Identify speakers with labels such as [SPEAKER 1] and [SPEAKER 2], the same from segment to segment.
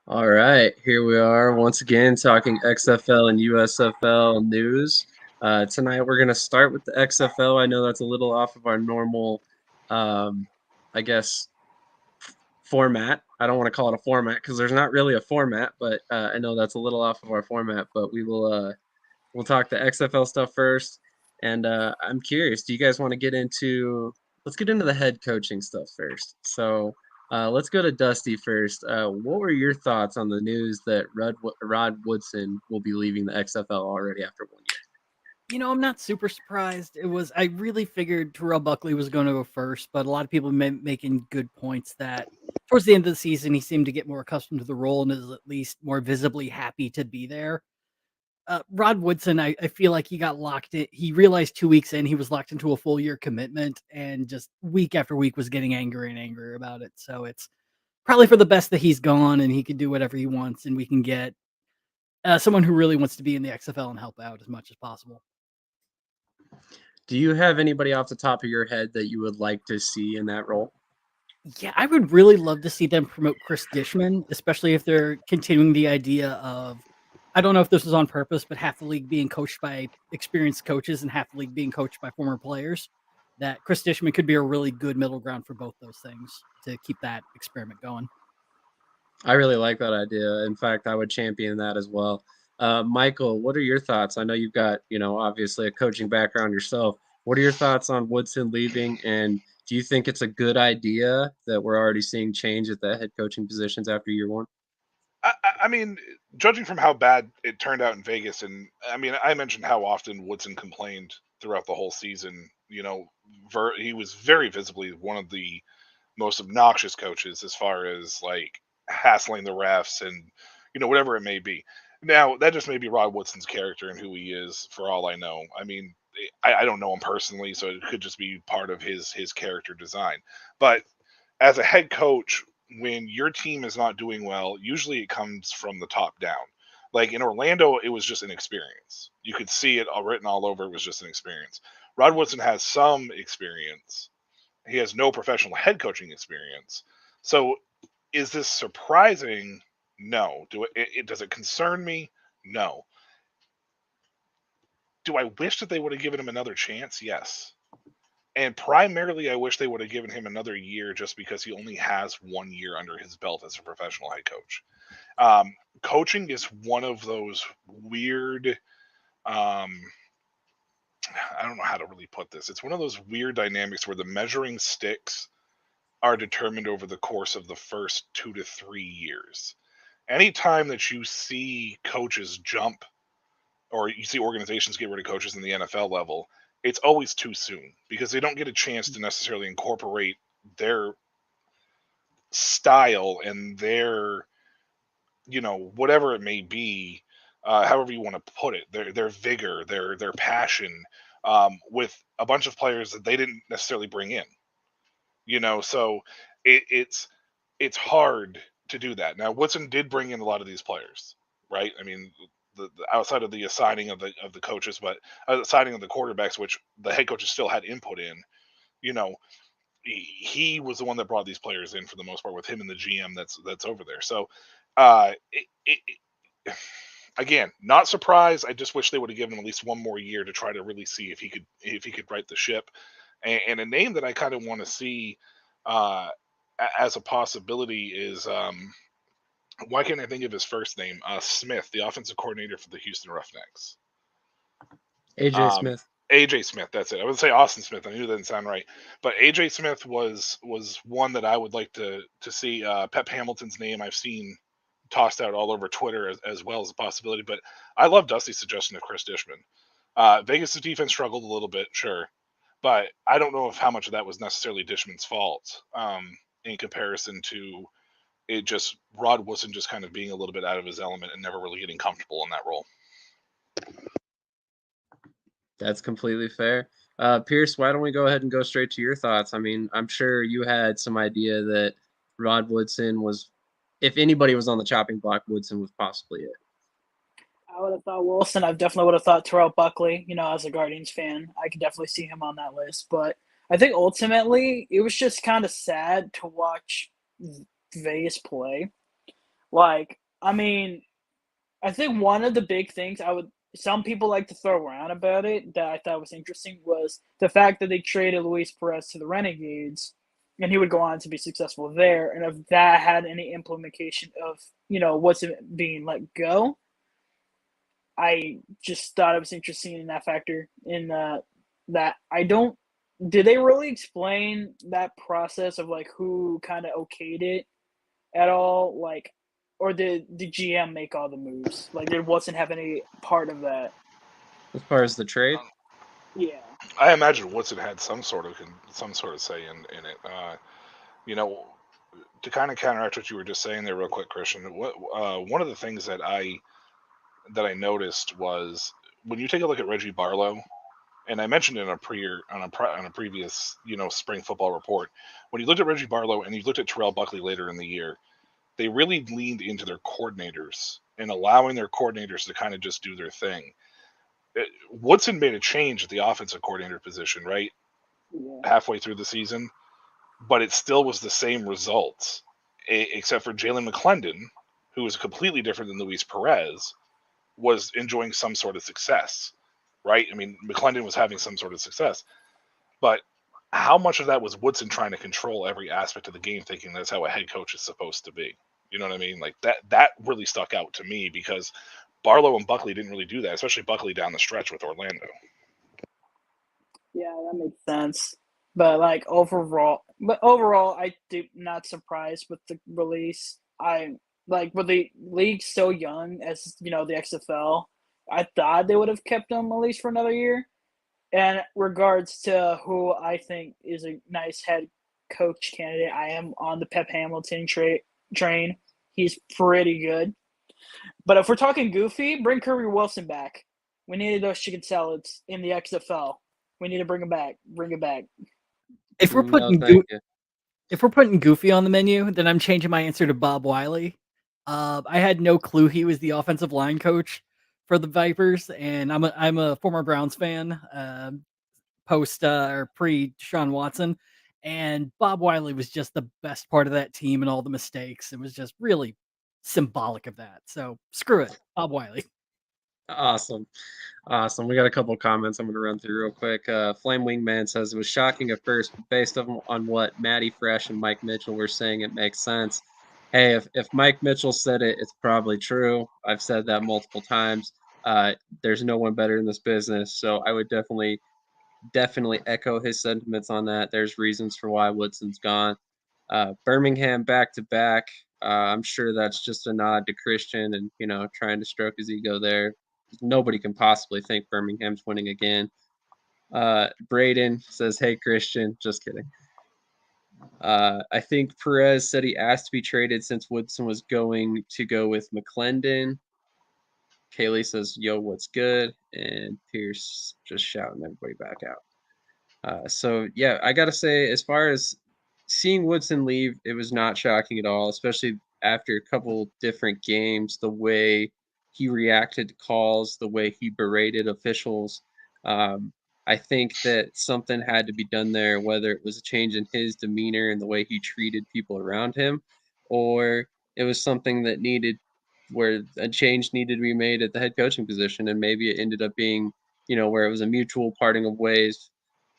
[SPEAKER 1] All right, here we are once again talking XFL and USFL news. Tonight we're going to start with the XFL. I know that's a little off of our normal, um, I guess, format. I don't want to call it a format because there's not really a format, but I know that's a little off of our format. But we'll talk the XFL stuff first. And I'm curious, do you guys want to get into? Let's get into the head coaching stuff first. So let's go to Dusty first. What were your thoughts on the news that Rod Woodson will be leaving the XFL already after 1 year?
[SPEAKER 2] I'm not super surprised. I really figured Terrell Buckley was going to go first, but a lot of people making good points that towards the end of the season, he seemed to get more accustomed to the role and is at least more visibly happy to be there. Rod Woodson, I feel like he got locked in. He realized 2 weeks in he was locked into a full year commitment and just week after week was getting angrier and angrier about it. So it's probably for the best that he's gone and he can do whatever he wants and we can get someone who really wants to be in the XFL and help out as much as possible.
[SPEAKER 1] Do you have anybody off the top of your head that you would like to see in that role?
[SPEAKER 2] Yeah, I would really love to see them promote Chris Dishman, especially if they're continuing the idea of I don't know if this was on purpose, but half the league being coached by experienced coaches and half the league being coached by former players. That Chris Dishman could be a really good middle ground for both those things to keep that experiment going.
[SPEAKER 1] I really like that idea. In fact, I would champion that as well. Michael, what are your thoughts? I know you've got, obviously a coaching background yourself. What are your thoughts on Woodson leaving? And do you think it's a good idea that we're already seeing change at the head coaching positions after year one?
[SPEAKER 3] I mean, judging from how bad it turned out in Vegas, and I mean, I mentioned how often Woodson complained throughout the whole season. He was very visibly one of the most obnoxious coaches as far as like hassling the refs and whatever it may be. Now that just may be Rod Woodson's character and who he is, for all I know. I mean, I don't know him personally, so it could just be part of his character design. But as a head coach, when your team is not doing well, usually it comes from the top down. Like in Orlando, it was just an experience. You could see it all written all over. It was just an experience. Rod Woodson has some experience. He has no professional head coaching experience. So, is this surprising? No. Does it concern me? No. Do I wish that they would have given him another chance? Yes. And primarily, I wish they would have given him another year just because he only has 1 year under his belt as a professional head coach. Coaching is one of those weird, um, I don't know how to really put this. It's one of those weird dynamics where the measuring sticks are determined over the course of the first 2 to 3 years. Anytime that you see coaches jump or you see organizations get rid of coaches in the NFL level, it's always too soon because they don't get a chance to necessarily incorporate their style and their, whatever it may be, however you want to put it, their vigor, their passion, with a bunch of players that they didn't necessarily bring in. So it's hard to do that. Now Woodson did bring in a lot of these players, right? I mean, the outside of the assigning of the coaches, but assigning of the quarterbacks, which the head coaches still had input in. You know, he was the one that brought these players in for the most part with him and the GM that's over there. So, again, not surprised. I just wish they would have given him at least one more year to try to really see if he could right the ship. And a name that I kind of want to see uh, as a possibility is why can't I think of his first name? Smith, the offensive coordinator for the Houston Roughnecks.
[SPEAKER 1] AJ
[SPEAKER 3] Um,
[SPEAKER 1] Smith.
[SPEAKER 3] AJ Smith, that's it. I would say Austin Smith. I knew that didn't sound right, but AJ Smith was one that I would like to see. Pep Hamilton's name I've seen tossed out all over Twitter as well as a possibility. But I love Dusty's suggestion of Chris Dishman. Vegas' defense struggled a little bit, sure, but I don't know if how much of that was necessarily Dishman's fault in comparison to it just Rod Woodson just kind of being a little bit out of his element and never really getting comfortable in that role.
[SPEAKER 1] That's completely fair. Pearce, why don't we go ahead and go straight to your thoughts? I mean, I'm sure you had some idea that Rod Woodson was, if anybody was on the chopping block, Woodson was possibly it.
[SPEAKER 4] I would have thought Wilson. I definitely would have thought Terrell Buckley. As a Guardians fan, I could definitely see him on that list. But I think ultimately it was just kind of sad to watch Vegas play. Like, I mean, I think one of the big things some people like to throw around about it that I thought was interesting was the fact that they traded Luis Perez to the Renegades, and he would go on to be successful there. And if that had any implication of what's being let go, I just thought it was interesting in that factor. In that I don't. Did they really explain that process of like who kind of okayed it at all? Like, or did the GM make all the moves? Like, did Watson have any part of that?
[SPEAKER 1] As far as the trade,
[SPEAKER 4] Yeah.
[SPEAKER 3] I imagine Woodson had some sort of say in it. To kind of counteract what you were just saying there, real quick, Christian. One of the things that I noticed was when you take a look at Reggie Barlow, and I mentioned it on a previous spring football report. When you looked at Reggie Barlow and you looked at Terrell Buckley later in the year, they really leaned into their coordinators and allowing their coordinators to kind of just do their thing. Woodson made a change at the offensive coordinator position, right?
[SPEAKER 4] Yeah.
[SPEAKER 3] Halfway through the season, but it still was the same results, except for Jalen McClendon, who was completely different than Luis Perez, was enjoying some sort of success, right? I mean, McClendon was having some sort of success, but how much of that was Woodson trying to control every aspect of the game, thinking that's how a head coach is supposed to be? You know what I mean? Like that really stuck out to me because Barlow and Buckley didn't really do that, especially Buckley down the stretch with Orlando.
[SPEAKER 4] Yeah, that makes sense. But overall, I do not surprised with the release. I like with the league so young as the XFL. I thought they would have kept him at least for another year. And regards to who I think is a nice head coach candidate, I am on the Pep Hamilton train. He's pretty good. But if we're talking goofy, bring Curry Wilson back. We needed those chicken salads in the XFL. We need to bring them back. Bring it back.
[SPEAKER 2] If we're
[SPEAKER 1] no,
[SPEAKER 2] putting
[SPEAKER 1] thank you.
[SPEAKER 2] if we're putting Goofy on the menu, then I'm changing my answer to Bob Wiley. I had no clue he was the offensive line coach for the Vipers, and I'm a former Browns fan, post or pre Deshaun Watson, and Bob Wiley was just the best part of that team, and all the mistakes. It was just really symbolic of that. So screw it, Bob Wiley.
[SPEAKER 1] Awesome. Awesome. We got a couple comments I'm going to run through real quick. Flame Wingman says it was shocking at first, but based on what Matty Fresh and Mike Mitchell were saying, it makes sense. Hey, if Mike Mitchell said it, it's probably true. I've said that multiple times. There's no one better in this business, so I would definitely echo his sentiments on that. There's reasons for why Woodson's gone. Birmingham back to back. I'm sure that's just a nod to Christian and trying to stroke his ego there. Nobody can possibly think Birmingham's winning again. Braden says, "Hey Christian," just kidding. I think Perez said he asked to be traded since Woodson was going to go with McClendon. Kaylee says, "Yo, what's good?" And Pearce just shouting everybody back out. So yeah, I gotta say, as far as seeing Woodson leave, it was not shocking at all, especially after a couple different games. The way he reacted to calls, the way he berated officials. Um, I think that something had to be done there, whether it was a change in his demeanor and the way he treated people around him, or it was something that needed where a change needed to be made at the head coaching position, and maybe it ended up being where it was a mutual parting of ways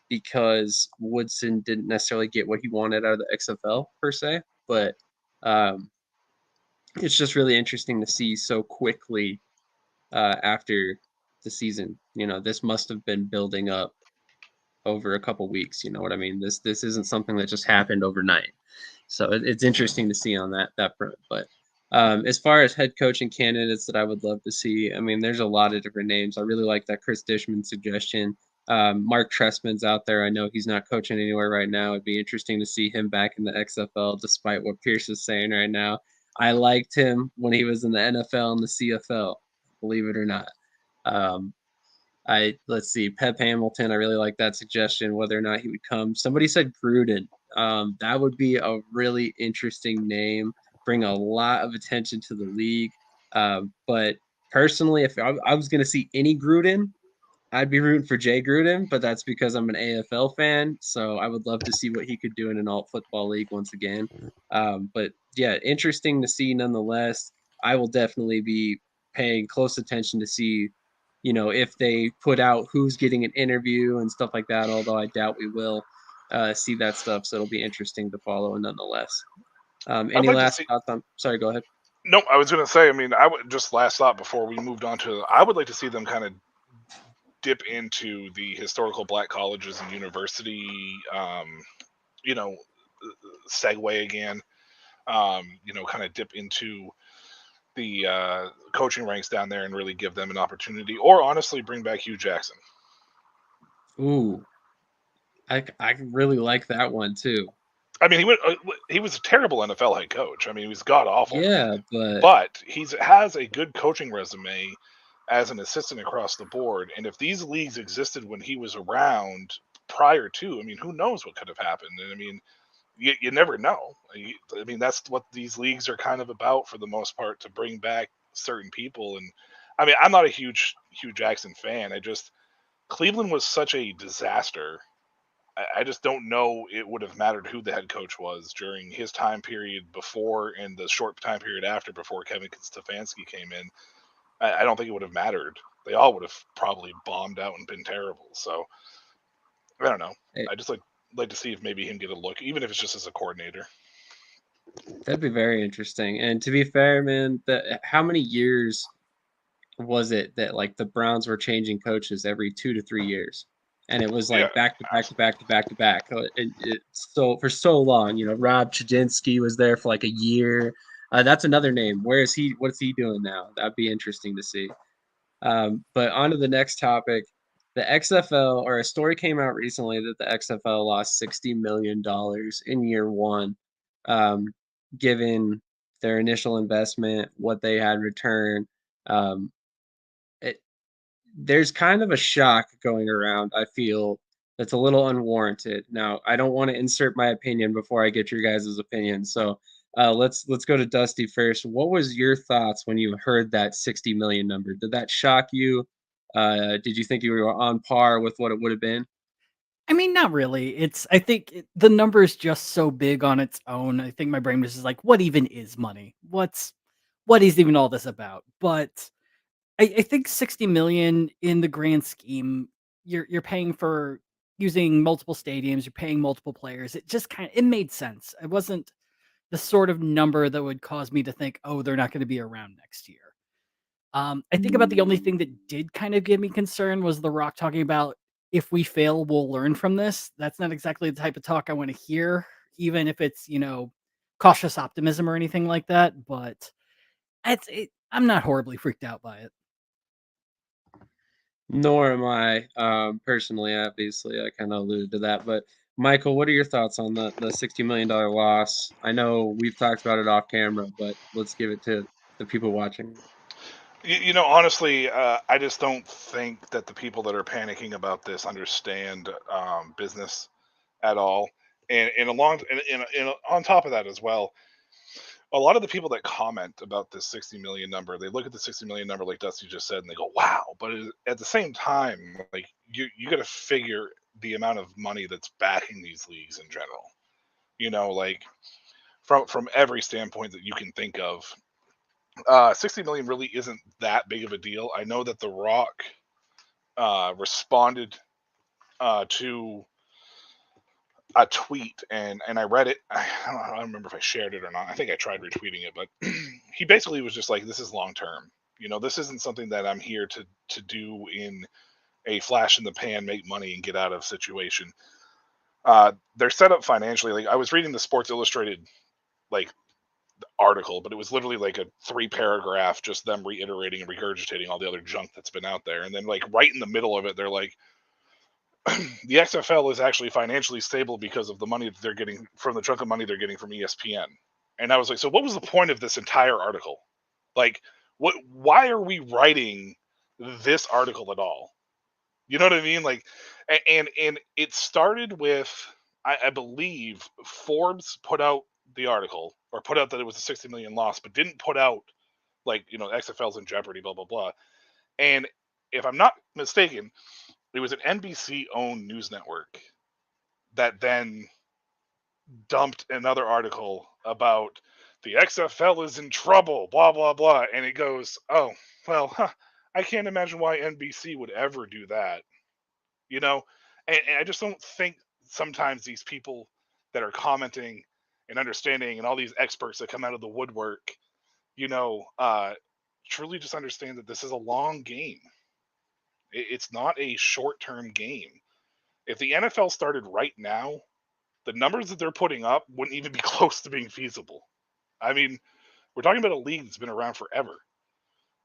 [SPEAKER 1] because Woodson didn't necessarily get what he wanted out of the XFL per se, but um, it's just really interesting to see so quickly after the season. This must have been building up over a couple weeks. You know what I mean? This isn't something that just happened overnight. So it's interesting to see on that front. But as far as head coaching candidates that I would love to see, I mean, there's a lot of different names. I really like that Chris Dishman suggestion. Mark Trestman's out there. I know he's not coaching anywhere right now. It'd be interesting to see him back in the XFL, despite what Pearce is saying right now. I liked him when he was in the NFL and the CFL, believe it or not. Let's see, Pep Hamilton. I really like that suggestion. Whether or not he would come, somebody said Gruden. That would be a really interesting name. Bring a lot of attention to the league. But personally, if I was going to see any Gruden, I'd be rooting for Jay Gruden. But that's because I'm an AFL fan, so I would love to see what he could do in an alt football league once again. But yeah, interesting to see nonetheless. I will definitely be paying close attention to see, if they put out who's getting an interview and stuff like that, although I doubt we will see that stuff. So it'll be interesting to follow nonetheless.
[SPEAKER 3] I'd
[SPEAKER 1] Any
[SPEAKER 3] like to
[SPEAKER 1] last
[SPEAKER 3] see.
[SPEAKER 1] thoughts on? Sorry, go ahead.
[SPEAKER 3] No, I was going to say. I mean, I would just last thought before we moved on to. I would like to see them kind of dip into the historical black colleges and university, you know, segue again. Kind of dip into the coaching ranks down there and really give them an opportunity, or honestly, bring back Hugh Jackson.
[SPEAKER 1] Ooh, I really like that one too.
[SPEAKER 3] I mean, he was a terrible NFL head coach. I mean, he was god awful,
[SPEAKER 1] Yeah, but
[SPEAKER 3] but has a good coaching resume as an assistant across the board. And if these leagues existed when he was around prior to, I mean, who knows what could have happened? And I mean, you never know. I mean, that's what these leagues are kind of about for the most part, to bring back certain people. And I mean, I'm not a huge Hugh Jackson fan. Cleveland was such a disaster. I just don't know it would have mattered who the head coach was during his time period before and the short time period after, before Kevin Stefanski came in. I don't think it would have mattered. They all would have probably bombed out and been terrible. So I don't know.
[SPEAKER 1] hey,
[SPEAKER 3] I just like to see if maybe him get a look, even if it's just as a coordinator.
[SPEAKER 1] that'd be very interesting. And to be fair, man, how many years was it that like the Browns were changing coaches every 2 to 3 years, and it was
[SPEAKER 3] Yeah,
[SPEAKER 1] like back to back to back to back to back. So for so long, Rob Chudzinski was there for like a year. That's another name. Where is he? What's he doing now? That'd be interesting to see. But on to the next topic. The XFL, or a story came out recently that the XFL lost $60 million in year one, um, given their initial investment, what they had returned. Um, it, there's kind of a shock going around, I feel, that's a little unwarranted. Now, I don't want to insert my opinion before I get your guys' opinion. So let's go to Dusty first. What was your thoughts when you heard that 60 million number? Did that shock you? Did you think you were on par with what it would have been?
[SPEAKER 2] I mean, not really. I think the number is just so big on its own. I think my brain was just like, what even is money? What is even all this about? But I think 60 million in the grand scheme, you're paying for using multiple stadiums, you're paying multiple players. It just it made sense. It wasn't the sort of number that would cause me to think, oh, they're not going to be around next year. I think about the only thing that did kind of give me concern was The Rock talking about, if we fail, we'll learn from this. That's not exactly the type of talk I want to hear, even if it's, cautious optimism or anything like that. But I'm not horribly freaked out by it.
[SPEAKER 1] Nor am I, personally, obviously. I kind of alluded to that. But Michael, what are your thoughts on the $60 million loss? I know we've talked about it off camera, but let's give it to the people watching.
[SPEAKER 3] Honestly, I just don't think that the people that are panicking about this understand business at all. And along and on top of that as well, a lot of the people that comment about this 60 million number, they look at the 60 million number like Dusty just said, and they go, "Wow!" But at the same time, like you got to figure the amount of money that's backing these leagues in general. Like from every standpoint that you can think of, 60 million really isn't that big of a deal. I know that The Rock responded to a tweet, and I read it. I don't remember if I shared it or not. I think I tried retweeting it, but he basically was just like, "This is long term. This isn't something that I'm here to do in a flash in the pan, make money, and get out of situation." They're set up financially. Like, I was reading the Sports Illustrated like article, but it was literally like a 3 paragraph, just them reiterating and regurgitating all the other junk that's been out there. And then, like, right in the middle of it, they're like, the XFL is actually financially stable because of the money that they're getting from the chunk of money they're getting from ESPN. And I was like, so what was the point of this entire article? Like, why are we writing this article at all? You know what I mean? Like, and it started with, I believe Forbes put out the article, or put out that it was a 60 million loss, but didn't put out, like, XFL's in jeopardy, blah blah blah. And if I'm not mistaken, it was an NBC owned news network that then dumped another article about the XFL is in trouble, blah, blah, blah. And it goes, oh, well, I can't imagine why NBC would ever do that, you know? And I just don't think sometimes these people that are commenting and understanding and all these experts that come out of the woodwork, truly just understand that this is a long game. It's not a short-term game. If the NFL started right now, the numbers that they're putting up wouldn't even be close to being feasible. I mean, we're talking about a league that's been around forever.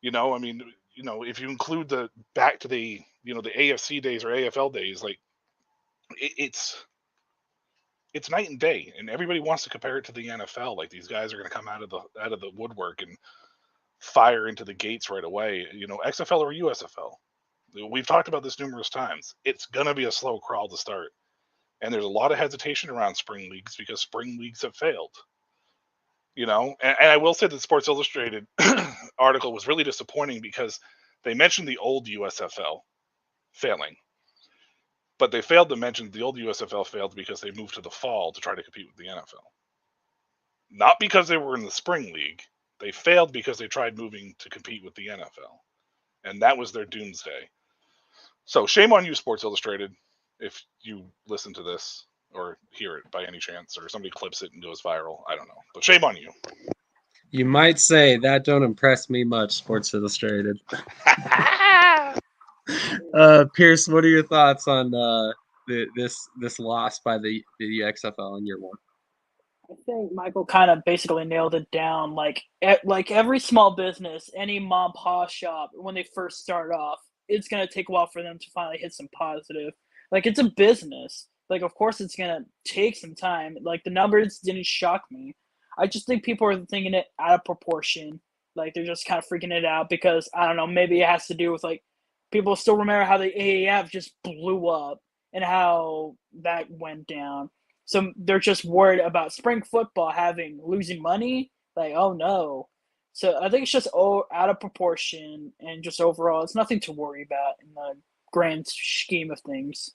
[SPEAKER 3] If you include the back to the AFC days or AFL days, like it's night and day, and everybody wants to compare it to the NFL. Like these guys are going to come out of the woodwork and fire into the gates right away. XFL or USFL. We've talked about this numerous times. It's going to be a slow crawl to start. And there's a lot of hesitation around spring leagues because spring leagues have failed. And I will say that Sports Illustrated article was really disappointing because they mentioned the old USFL failing. But they failed to mention the old USFL failed because they moved to the fall to try to compete with the NFL. Not because they were in the spring league. They failed because they tried moving to compete with the NFL. And that was their doomsday. So shame on you, Sports Illustrated, if you listen to this or hear it by any chance, or somebody clips it and goes viral. I don't know. But shame on you.
[SPEAKER 1] You might say that don't impress me much, Sports Illustrated. Pearce, what are your thoughts on this loss by the XFL in year one?
[SPEAKER 4] I think Michael kind of basically nailed it down. Like every small business, any mom pop shop, when they first start off, it's gonna take a while for them to finally hit some positive. Like it's a business. Like of course it's gonna take some time. Like the numbers didn't shock me. I just think people are thinking it out of proportion. Like they're just kind of freaking it out because I don't know. Maybe it has to do with like people still remember how the AAF just blew up and how that went down. So they're just worried about spring football losing money. Like, oh no. So I think it's just out of proportion and just overall, it's nothing to worry about in the grand scheme of things.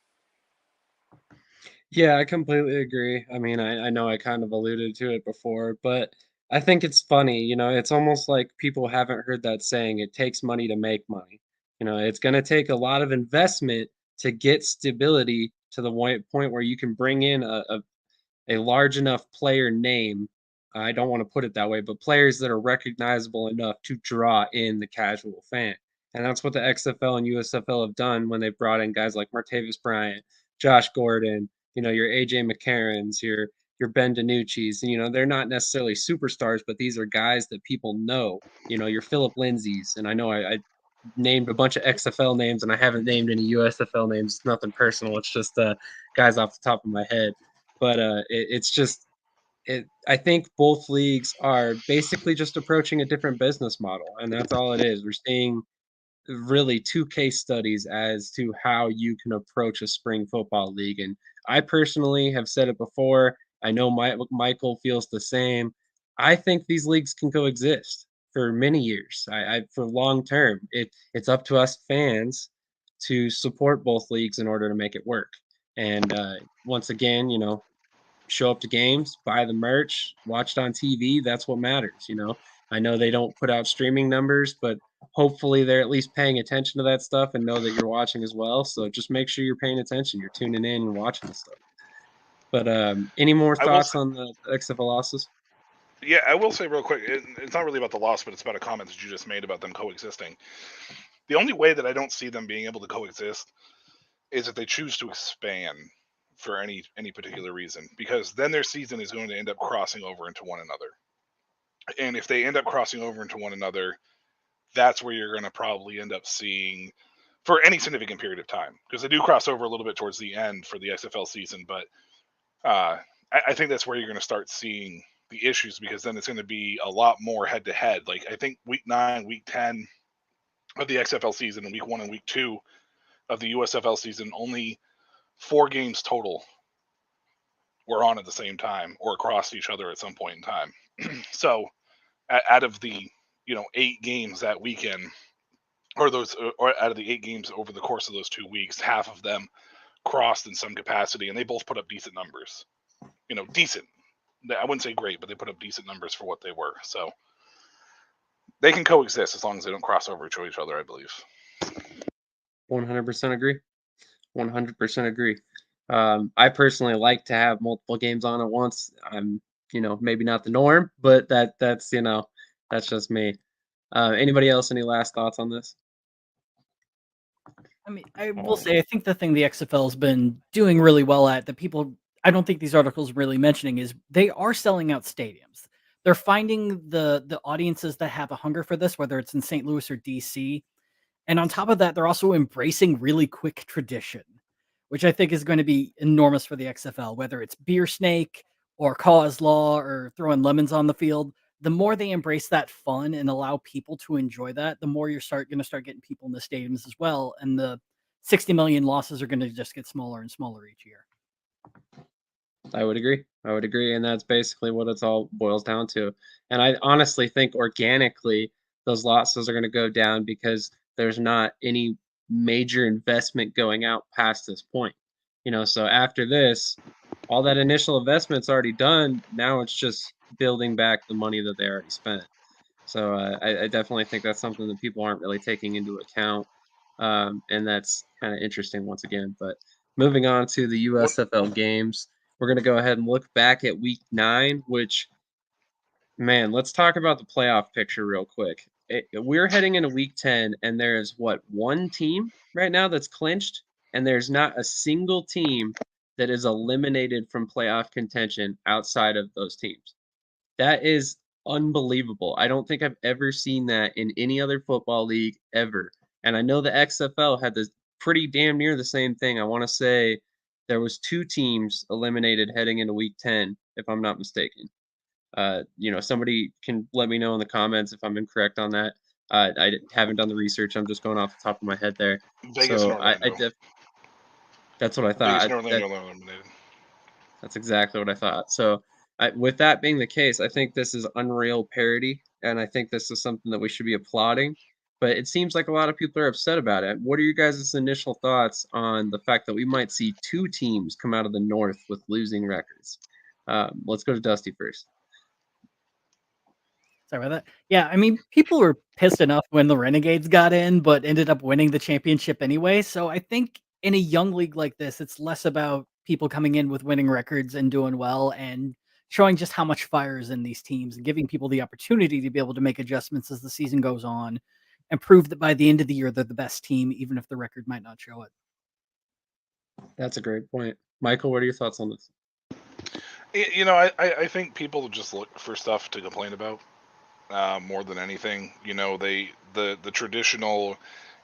[SPEAKER 1] Yeah, I completely agree. I mean, I know I kind of alluded to it before, but I think it's funny, it's almost like people haven't heard that saying, it takes money to make money. It's going to take a lot of investment to get stability to the point where you can bring in a large enough player name. I don't want to put it that way, but players that are recognizable enough to draw in the casual fan. And that's what the XFL and USFL have done when they've brought in guys like Martavis Bryant, Josh Gordon, your AJ McCarrons, your Ben DiNucci's, and they're not necessarily superstars, but these are guys that people know, your Philip Lindsay's. And I know I named a bunch of XFL names and I haven't named any USFL names. It's nothing personal. It's just guys off the top of my head. But it's just I think both leagues are basically just approaching a different business model, and that's all it is. We're seeing really two case studies as to how you can approach a spring football league. And I personally have said it before. I know Michael feels the same. I think these leagues can coexist for many years. For long term, it's up to us fans to support both leagues in order to make it work. And once again, show up to games, buy the merch, watch it on TV. That's what matters. I know they don't put out streaming numbers, but hopefully they're at least paying attention to that stuff and know that you're watching as well. So just make sure you're paying attention. You're tuning in and watching the stuff. But any more thoughts on the XFL losses?
[SPEAKER 3] Yeah, I will say real quick, it's not really about the loss, but it's about a comment that you just made about them coexisting. The only way that I don't see them being able to coexist is if they choose to expand for any particular reason, because then their season is going to end up crossing over into one another. And if they end up crossing over into one another, that's where you're going to probably end up seeing for any significant period of time, because they do cross over a little bit towards the end for the XFL season. But I think that's where you're going to start seeing the issues, because then it's going to be a lot more head to head. Like I think week 9, week 10 of the XFL season and week 1 and week 2 of the USFL season, only 4 games total were on at the same time or across each other at some point in time. So out of the 8 games that weekend, or out of the 8 games over the course of those 2 weeks, half of them crossed in some capacity, and they both put up decent numbers. Decent, I wouldn't say great, but they put up decent numbers for what they were. So they can coexist as long as they don't cross over each other, I believe.
[SPEAKER 1] 100% agree. 100% agree. I personally like to have multiple games on at once. I'm, maybe not the norm, but that's that's just me. Anybody else? Any last thoughts on this?
[SPEAKER 2] I mean, I will say, I think the thing the XFL has been doing really well at that people, I don't think these articles really mentioning is they are selling out stadiums. They're finding the audiences that have a hunger for this, whether it's in St. Louis or DC. And on top of that, they're also embracing really quick tradition, which I think is going to be enormous for the XFL, whether it's beer snake or cause law or throwing lemons on the field. The more they embrace that fun and allow people to enjoy that, the more you're going to start getting people in the stadiums as well. And the 60 million losses are going to just get smaller and smaller each year.
[SPEAKER 1] I would agree. And that's basically what it's all boils down to. And I honestly think organically those losses are going to go down because there's not any major investment going out past this point. So after this, all that initial investment's already done. Now it's just building back the money that they already spent. So I definitely think that's something that people aren't really taking into account. And that's kind of interesting once again. But moving on to the USFL games, we're going to go ahead and look back at week 9, which, man, let's talk about the playoff picture real quick. We're heading into week 10, and there's one team right now that's clinched, and there's not a single team that is eliminated from playoff contention outside of those teams. That is unbelievable. I don't think I've ever seen that in any other football league ever. And I know the XFL had this pretty damn near the same thing. I want to say there was 2 teams eliminated heading into week 10, if I'm not mistaken. Somebody can let me know in the comments if I'm incorrect on that. I haven't done the research. I'm just going off the top of my head there.
[SPEAKER 3] Vegas and
[SPEAKER 1] So
[SPEAKER 3] Orlando.
[SPEAKER 1] That's what I thought.
[SPEAKER 3] Vegas and Orlando eliminated.
[SPEAKER 1] That's exactly what I thought. So, with that being the case, I think this is unreal parody, and I think this is something that we should be applauding. But it seems like a lot of people are upset about it. What are your guys' initial thoughts on the fact that we might see 2 teams come out of the North with losing records? Let's go to Dusty first.
[SPEAKER 2] Sorry about that. Yeah, I mean, people were pissed enough when the Renegades got in, but ended up winning the championship anyway. So I think in a young league like this, it's less about people coming in with winning records and doing well and showing just how much fire is in these teams and giving people the opportunity to be able to make adjustments as the season goes on and prove that by the end of the year, they're the best team, even if the record might not show it.
[SPEAKER 1] That's a great point. Michael, what are your thoughts on this?
[SPEAKER 3] I think people just look for stuff to complain about. More than anything, the traditional,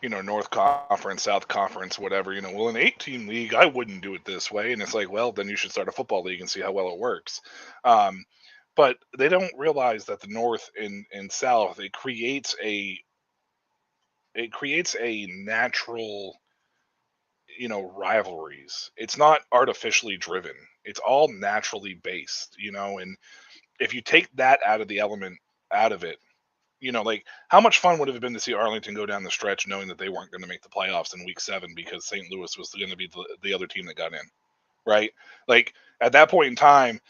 [SPEAKER 3] North Conference, South Conference, whatever. Well, an 8-team league, I wouldn't do it this way, and it's like, well, then you should start a football league and see how well it works. But they don't realize that the North and South it creates a natural, rivalries. It's not artificially driven. It's all naturally based, and if you take that out of it, like how much fun would it have been to see Arlington go down the stretch knowing that they weren't going to make the playoffs in week 7 because St. Louis was going to be the other team that got in, right? Like at that point in time,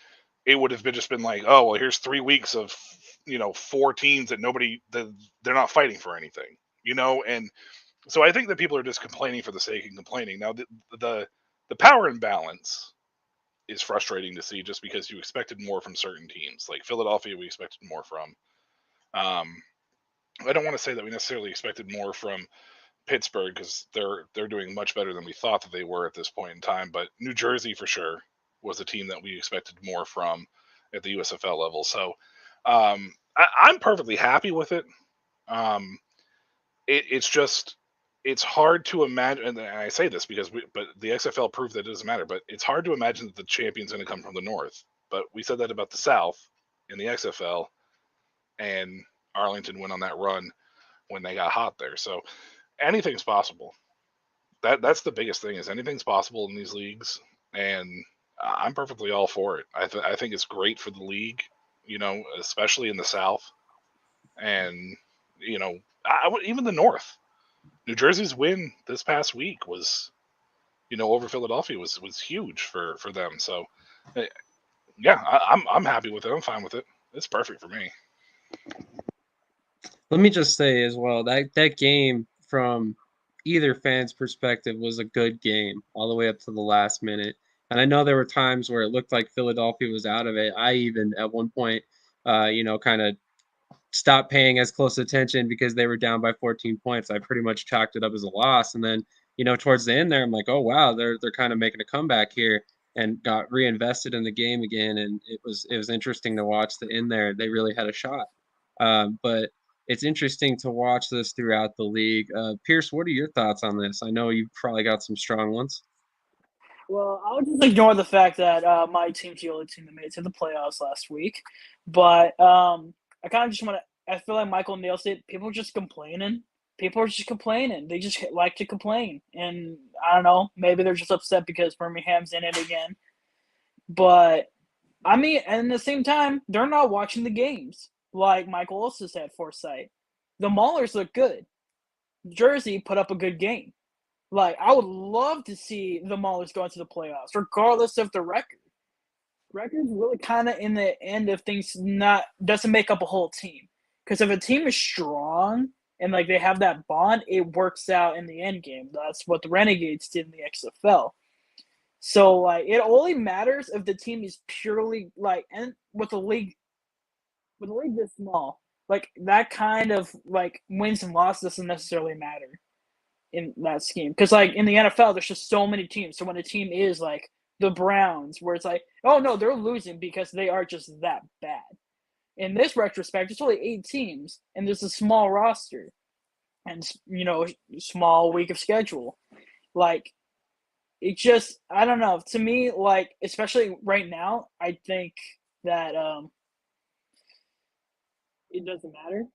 [SPEAKER 3] it would have just been like, oh, well, here's 3 weeks of, 4 teams that they're not fighting for anything, and so I think that people are just complaining for the sake of complaining. Now, the power imbalance is frustrating to see just because you expected more from certain teams. Like Philadelphia, we expected more from. I don't want to say that we necessarily expected more from Pittsburgh because they're doing much better than we thought that they were at this point in time. But New Jersey for sure was a team that we expected more from at the USFL level. So I'm perfectly happy with it. It's hard to imagine, and I say this but the XFL proved that it doesn't matter. But it's hard to imagine that the champion's going to come from the North. But we said that about the South in the XFL, and Arlington went on that run when they got hot there. So anything's possible. That's the biggest thing is anything's possible in these leagues, and I'm perfectly all for it. I think it's great for the league, especially in the South, and even the North. New Jersey's win this past week was, over Philadelphia was huge for them. So Yeah, I'm happy with it. I'm fine with it. It's perfect for me.
[SPEAKER 1] Let me just say as well that game from either fan's perspective was a good game all the way up to the last minute. And I know there were times where it looked like Philadelphia was out of it. I even at one point, kind of stopped paying as close attention because they were down by 14 points. I pretty much chalked it up as a loss. And then, towards the end there, I'm like, oh wow, they're kind of making a comeback here and got reinvested in the game again. And it was interesting to watch the end there. They really had a shot. But it's interesting to watch this throughout the league. Pearce, what are your thoughts on this? I know you've probably got some strong ones.
[SPEAKER 4] Well, I'll just ignore the fact that my team's the only team that made it to the playoffs last week. But I kind of just want to. I feel like Michael nails it. People are just complaining. People are just complaining. They just like to complain, and I don't know. Maybe they're just upset because Birmingham's in it again. But I mean, and at the same time, they're not watching the games. Like Michael also said, foresight. The Maulers look good. Jersey put up a good game. Like, I would love to see the Maulers go into the playoffs, regardless of the record. Record's really kind of in the end of things not doesn't make up a whole team. Because if a team is strong and like they have that bond, it works out in the end game. That's what the Renegades did in the XFL. So like it only matters if the team is purely like and with a league this small, like that kind of like wins and losses doesn't necessarily matter in that scheme. Because like in the NFL, there's just so many teams. So when a team is like the Browns, where it's like, oh no, they're losing because they are just that bad. In this retrospect, it's only 8 teams, and there's a small roster, and small week of schedule. Like it just, I don't know. To me, like especially right now, I think that it doesn't matter.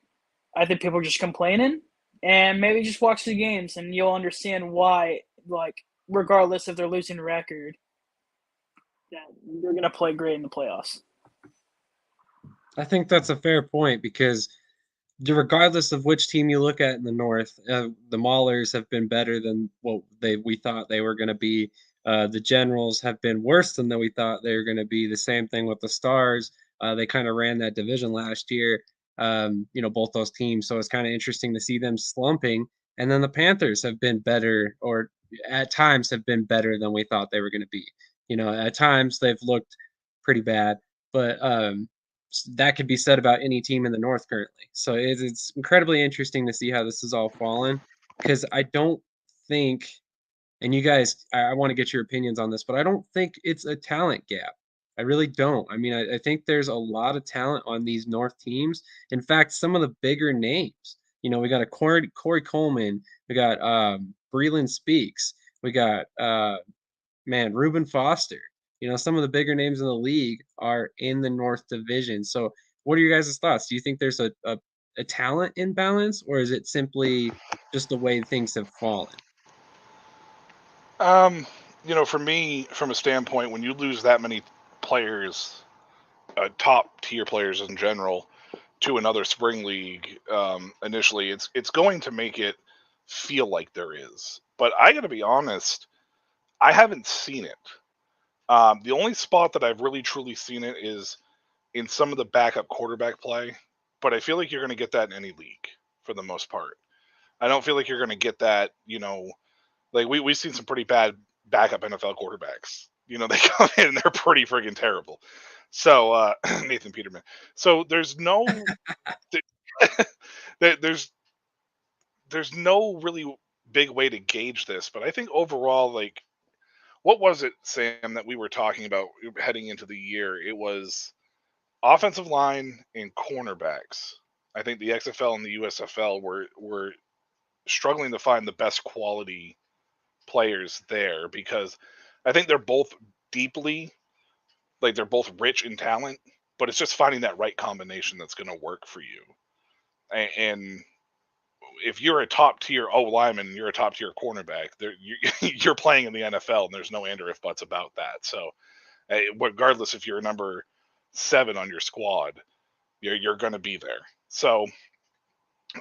[SPEAKER 4] I think people are just complaining, and maybe just watch the games, and you'll understand why. Like, regardless if they're losing record, that they're gonna play great in the playoffs.
[SPEAKER 1] I think that's a fair point because regardless of which team you look at in the North, the Maulers have been better than what we thought they were going to be. The Generals have been worse than we thought they were going to be. The same thing with the Stars. They kind of ran that division last year. Both those teams. So it's kind of interesting to see them slumping. And then the Panthers have been better, or at times have been better than we thought they were going to be. At times they've looked pretty bad, but that could be said about any team in the North currently. So it's incredibly interesting to see how this has all fallen because I don't think, and you guys, I want to get your opinions on this, but I don't think it's a talent gap. I really don't. I mean, I think there's a lot of talent on these North teams. In fact, some of the bigger names, we got a Corey Coleman, we got Breland Speaks, we got Reuben Foster. Some of the bigger names in the league are in the North Division. So, what are your guys' thoughts? Do you think there's a talent imbalance, or is it simply just the way things have fallen?
[SPEAKER 3] For me, from a standpoint, when you lose that many players, top tier players in general, to another spring league, initially, it's going to make it feel like there is. But I got to be honest, I haven't seen it. The only spot that I've really truly seen it is in some of the backup quarterback play, but I feel like you're going to get that in any league for the most part. I don't feel like you're going to get that, like we've seen some pretty bad backup NFL quarterbacks. They come in and they're pretty friggin' terrible. So Nathan Peterman. So there's no there's no really big way to gauge this, but I think overall, like, what was it, Sam, that we were talking about heading into the year? It was offensive line and cornerbacks. I think the XFL and the USFL were struggling to find the best quality players there because I think they're both deeply, like, they're both rich in talent, but it's just finding that right combination that's going to work for you. And if you're a top tier O lineman and you're a top tier cornerback, you're playing in the NFL, and there's no and or if buts about that. So, regardless if you're number 7 on your squad, you're going to be there. So,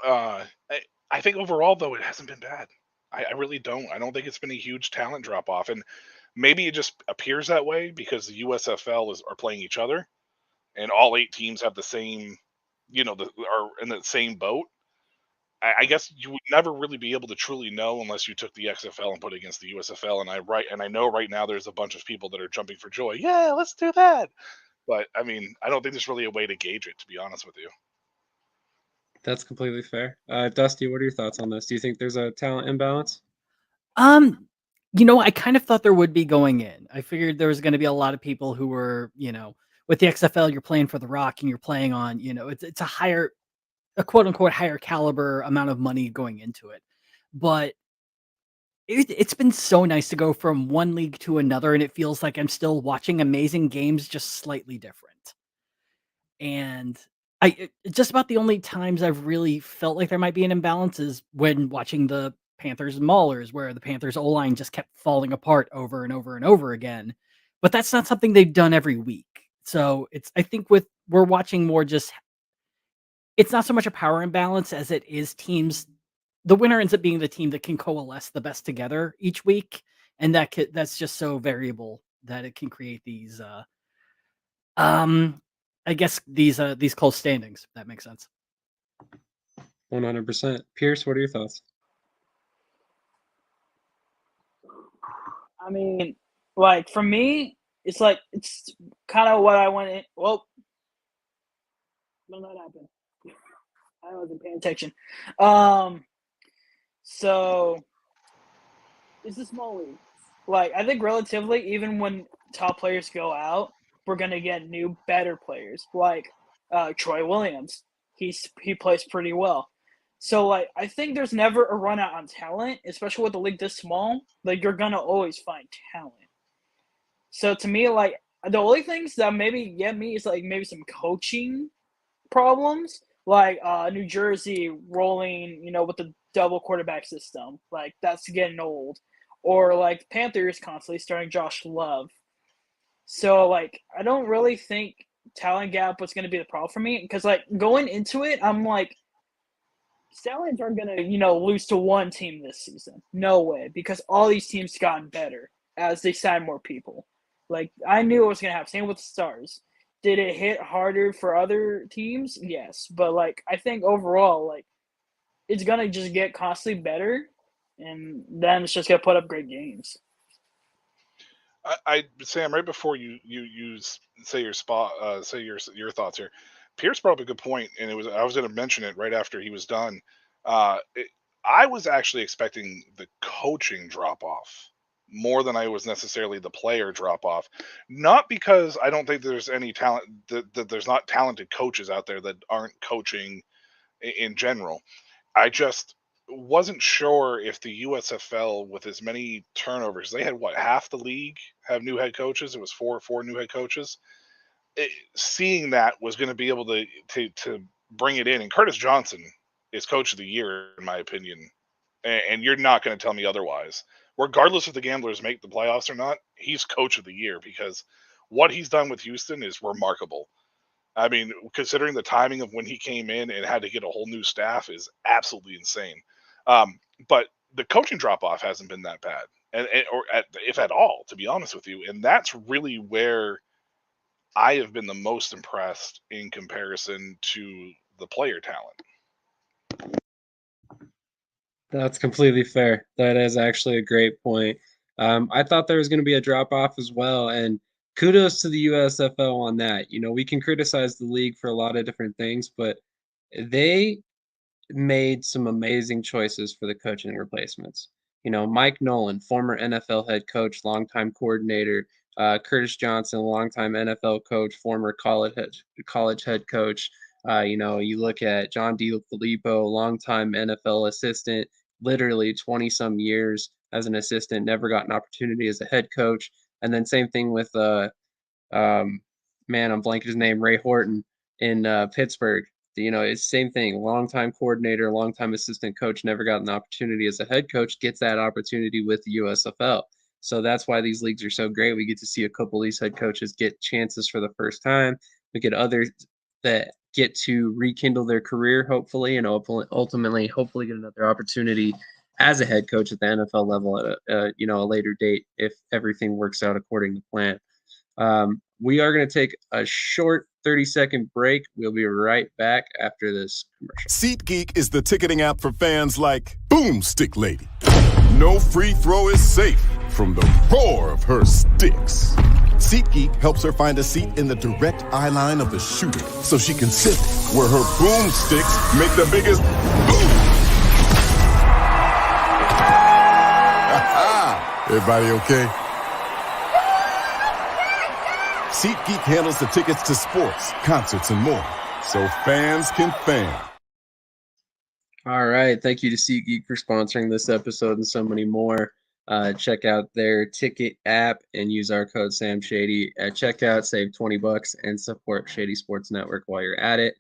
[SPEAKER 3] I think overall though it hasn't been bad. I really don't. I don't think it's been a huge talent drop off, and Maybe it just appears that way because the USFL are playing each other, and all 8 teams have the same, are in the same boat. I guess you would never really be able to truly know unless you took the XFL and put it against the USFL. And I know right now there's a bunch of people that are jumping for joy. Yeah, let's do that. But I mean, I don't think there's really a way to gauge it, to be honest with you.
[SPEAKER 1] That's completely fair. Dusty, what are your thoughts on this? Do you think there's a talent imbalance?
[SPEAKER 2] I kind of thought there would be going in. I figured there was going to be a lot of people who were, with the XFL, you're playing for the Rock and you're playing on, it's a quote unquote higher caliber amount of money going into it. But it's been so nice to go from one league to another, and it feels like I'm still watching amazing games, just slightly different. And just about the only times I've really felt like there might be an imbalance is when watching the Panthers and Maulers, where the Panthers O-line just kept falling apart over and over and over again. But that's not something they've done every week. So I think we're watching more just, it's not so much a power imbalance as it is teams. The winner ends up being the team that can coalesce the best together each week. And that's just so variable that it can create these, I guess these close standings, if that makes sense.
[SPEAKER 1] 100%. Pearce, what are your thoughts?
[SPEAKER 4] I mean, like for me, it's kind of what I went in. Well, when that happened, I wasn't paying attention. So it's a small league. Like I think relatively, even when top players go out, we're gonna get new, better players. Like Troy Williams, he plays pretty well. So like I think there's never a run out on talent, especially with the league this small. Like you're gonna always find talent. So to me, like the only things that maybe get me is like maybe some coaching problems, like New Jersey rolling, with the double quarterback system. Like that's getting old. Or like Panthers constantly starting Josh Love. So like I don't really think talent gap was going to be the problem for me because like going into it, I'm like Stallions aren't going to lose to one team this season. No way, because all these teams gotten better as they sign more people. Like I knew it was going to happen. Same with the Stars. Did it hit harder for other teams? Yes, but like I think overall, like it's gonna just get constantly better, and then it's just gonna put up great games.
[SPEAKER 3] Sam, right before say your say your thoughts here, Pierce brought up a good point, and I was going to mention it right after he was done. Uh, it, I was actually expecting the coaching drop off more than I was necessarily the player drop off. Not because I don't think there's any talent that there's not talented coaches out there that aren't coaching in general. I just wasn't sure if the USFL, with as many turnovers, they had what, half the league have new head coaches. It was four new head coaches. Seeing that was going to be able to bring it in. And Curtis Johnson is coach of the year in my opinion, and you're not going to tell me otherwise. Regardless if the Gamblers make the playoffs or not, he's coach of the year because what he's done with Houston is remarkable. I mean, considering the timing of when he came in and had to get a whole new staff is absolutely insane. But the coaching drop off hasn't been that bad, if at all, to be honest with you. And that's really where I have been the most impressed in comparison to the player talent.
[SPEAKER 1] That's completely fair. That is actually a great point. I thought there was going to be a drop off as well, and kudos to the USFL on that. We can criticize the league for a lot of different things, but they made some amazing choices for the coaching replacements. Mike Nolan, former NFL head coach, longtime coordinator, Curtis Johnson, longtime NFL coach, former college head coach. You look at John DiFilippo, longtime NFL assistant, literally 20 some years as an assistant, never got an opportunity as a head coach. And then same thing with um, man, I'm blanking his name, Ray Horton in Pittsburgh. It's same thing. Longtime coordinator, longtime assistant coach, never got an opportunity as a head coach, gets that opportunity with the USFL. So that's why these leagues are so great. We get to see a couple of these head coaches get chances for the first time. We get others that get to rekindle their career, hopefully, and ultimately, hopefully, get another opportunity as a head coach at the NFL level at a later date if everything works out according to plan. We are going to take a short 30-second break. We'll be right back after this commercial.
[SPEAKER 5] SeatGeek is the ticketing app for fans like Boomstick Lady. No free throw is safe from the roar of her sticks. SeatGeek helps her find a seat in the direct eye line of the shooter so she can sit where her boomsticks make the biggest boom. Everybody okay? SeatGeek handles the tickets to sports, concerts, and more, so fans can fan.
[SPEAKER 1] All right. Thank you to SeatGeek for sponsoring this episode and so many more. Check out their ticket app and use our code SamShady at checkout. Save $20 and support Shady Sports Network while you're at it.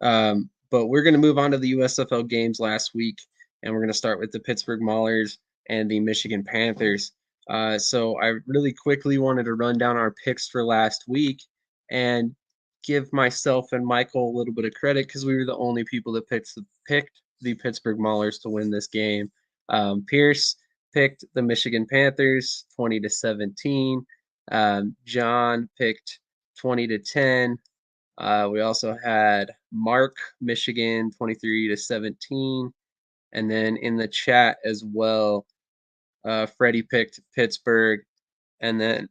[SPEAKER 1] But we're going to move on to the USFL games last week, and we're going to start with the Pittsburgh Maulers and the Michigan Panthers. So I really quickly wanted to run down our picks for last week and give myself and Michael a little bit of credit because we were the only people that picked the Pittsburgh Maulers to win this game. Pearce picked the Michigan Panthers 20-17. John picked 20-10. We also had Mark Michigan 23-17. And then in the chat as well, Freddie picked Pittsburgh, and then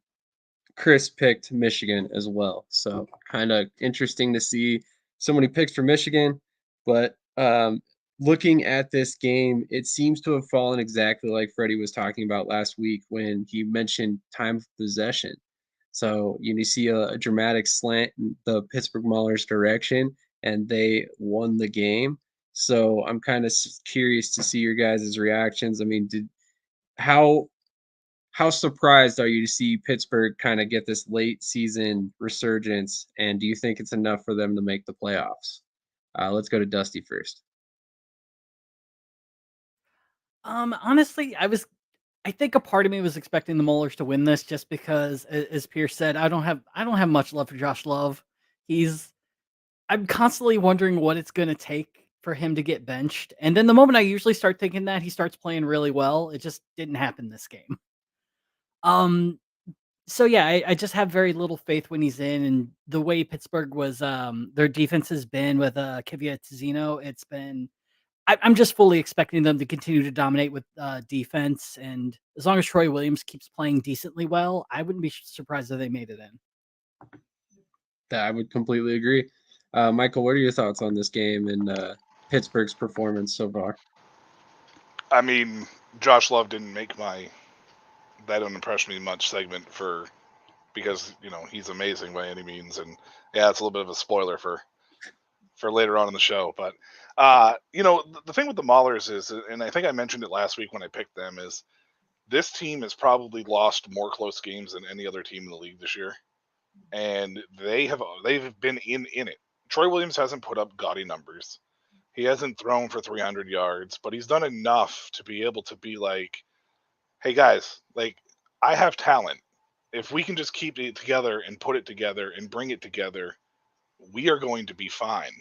[SPEAKER 1] Chris picked Michigan as well. So kind of interesting to see so many picks for Michigan. But looking at this game, it seems to have fallen exactly like Freddie was talking about last week when he mentioned time of possession. So you see a dramatic slant in the Pittsburgh Maulers' direction, and they won the game. So I'm kind of curious to see your guys' reactions. I mean, how surprised are you to see Pittsburgh kind of get this late season resurgence, and do you think it's enough for them to make the playoffs? Let's go to Dusty first.
[SPEAKER 2] Honestly, I think a part of me was expecting the Maulers to win this just because, as Pearce said, I don't have much love for Josh Love. I'm constantly wondering what it's going to take for him to get benched. And then the moment I usually start thinking that, he starts playing really well. It just didn't happen this game. So yeah, I just have very little faith when he's in, and the way Pittsburgh was, their defense has been with Kivia Tizino. It's been, I'm just fully expecting them to continue to dominate with defense, and as long as Troy Williams keeps playing decently well, I wouldn't be surprised if they made it in.
[SPEAKER 1] I would completely agree. Michael, what are your thoughts on this game and Pittsburgh's performance so far?
[SPEAKER 3] I mean, Josh Love didn't make my "that don't impress me much" segment because he's amazing by any means, and yeah, it's a little bit of a spoiler for later on in the show. But the thing with the Maulers is, and I think I mentioned it last week when I picked them, is this team has probably lost more close games than any other team in the league this year, and they've been in it. Troy Williams hasn't put up gaudy numbers. He hasn't thrown for 300 yards, but he's done enough to be able to be like, hey guys, like, I have talent. If we can just keep it together and put it together and bring it together, we are going to be fine.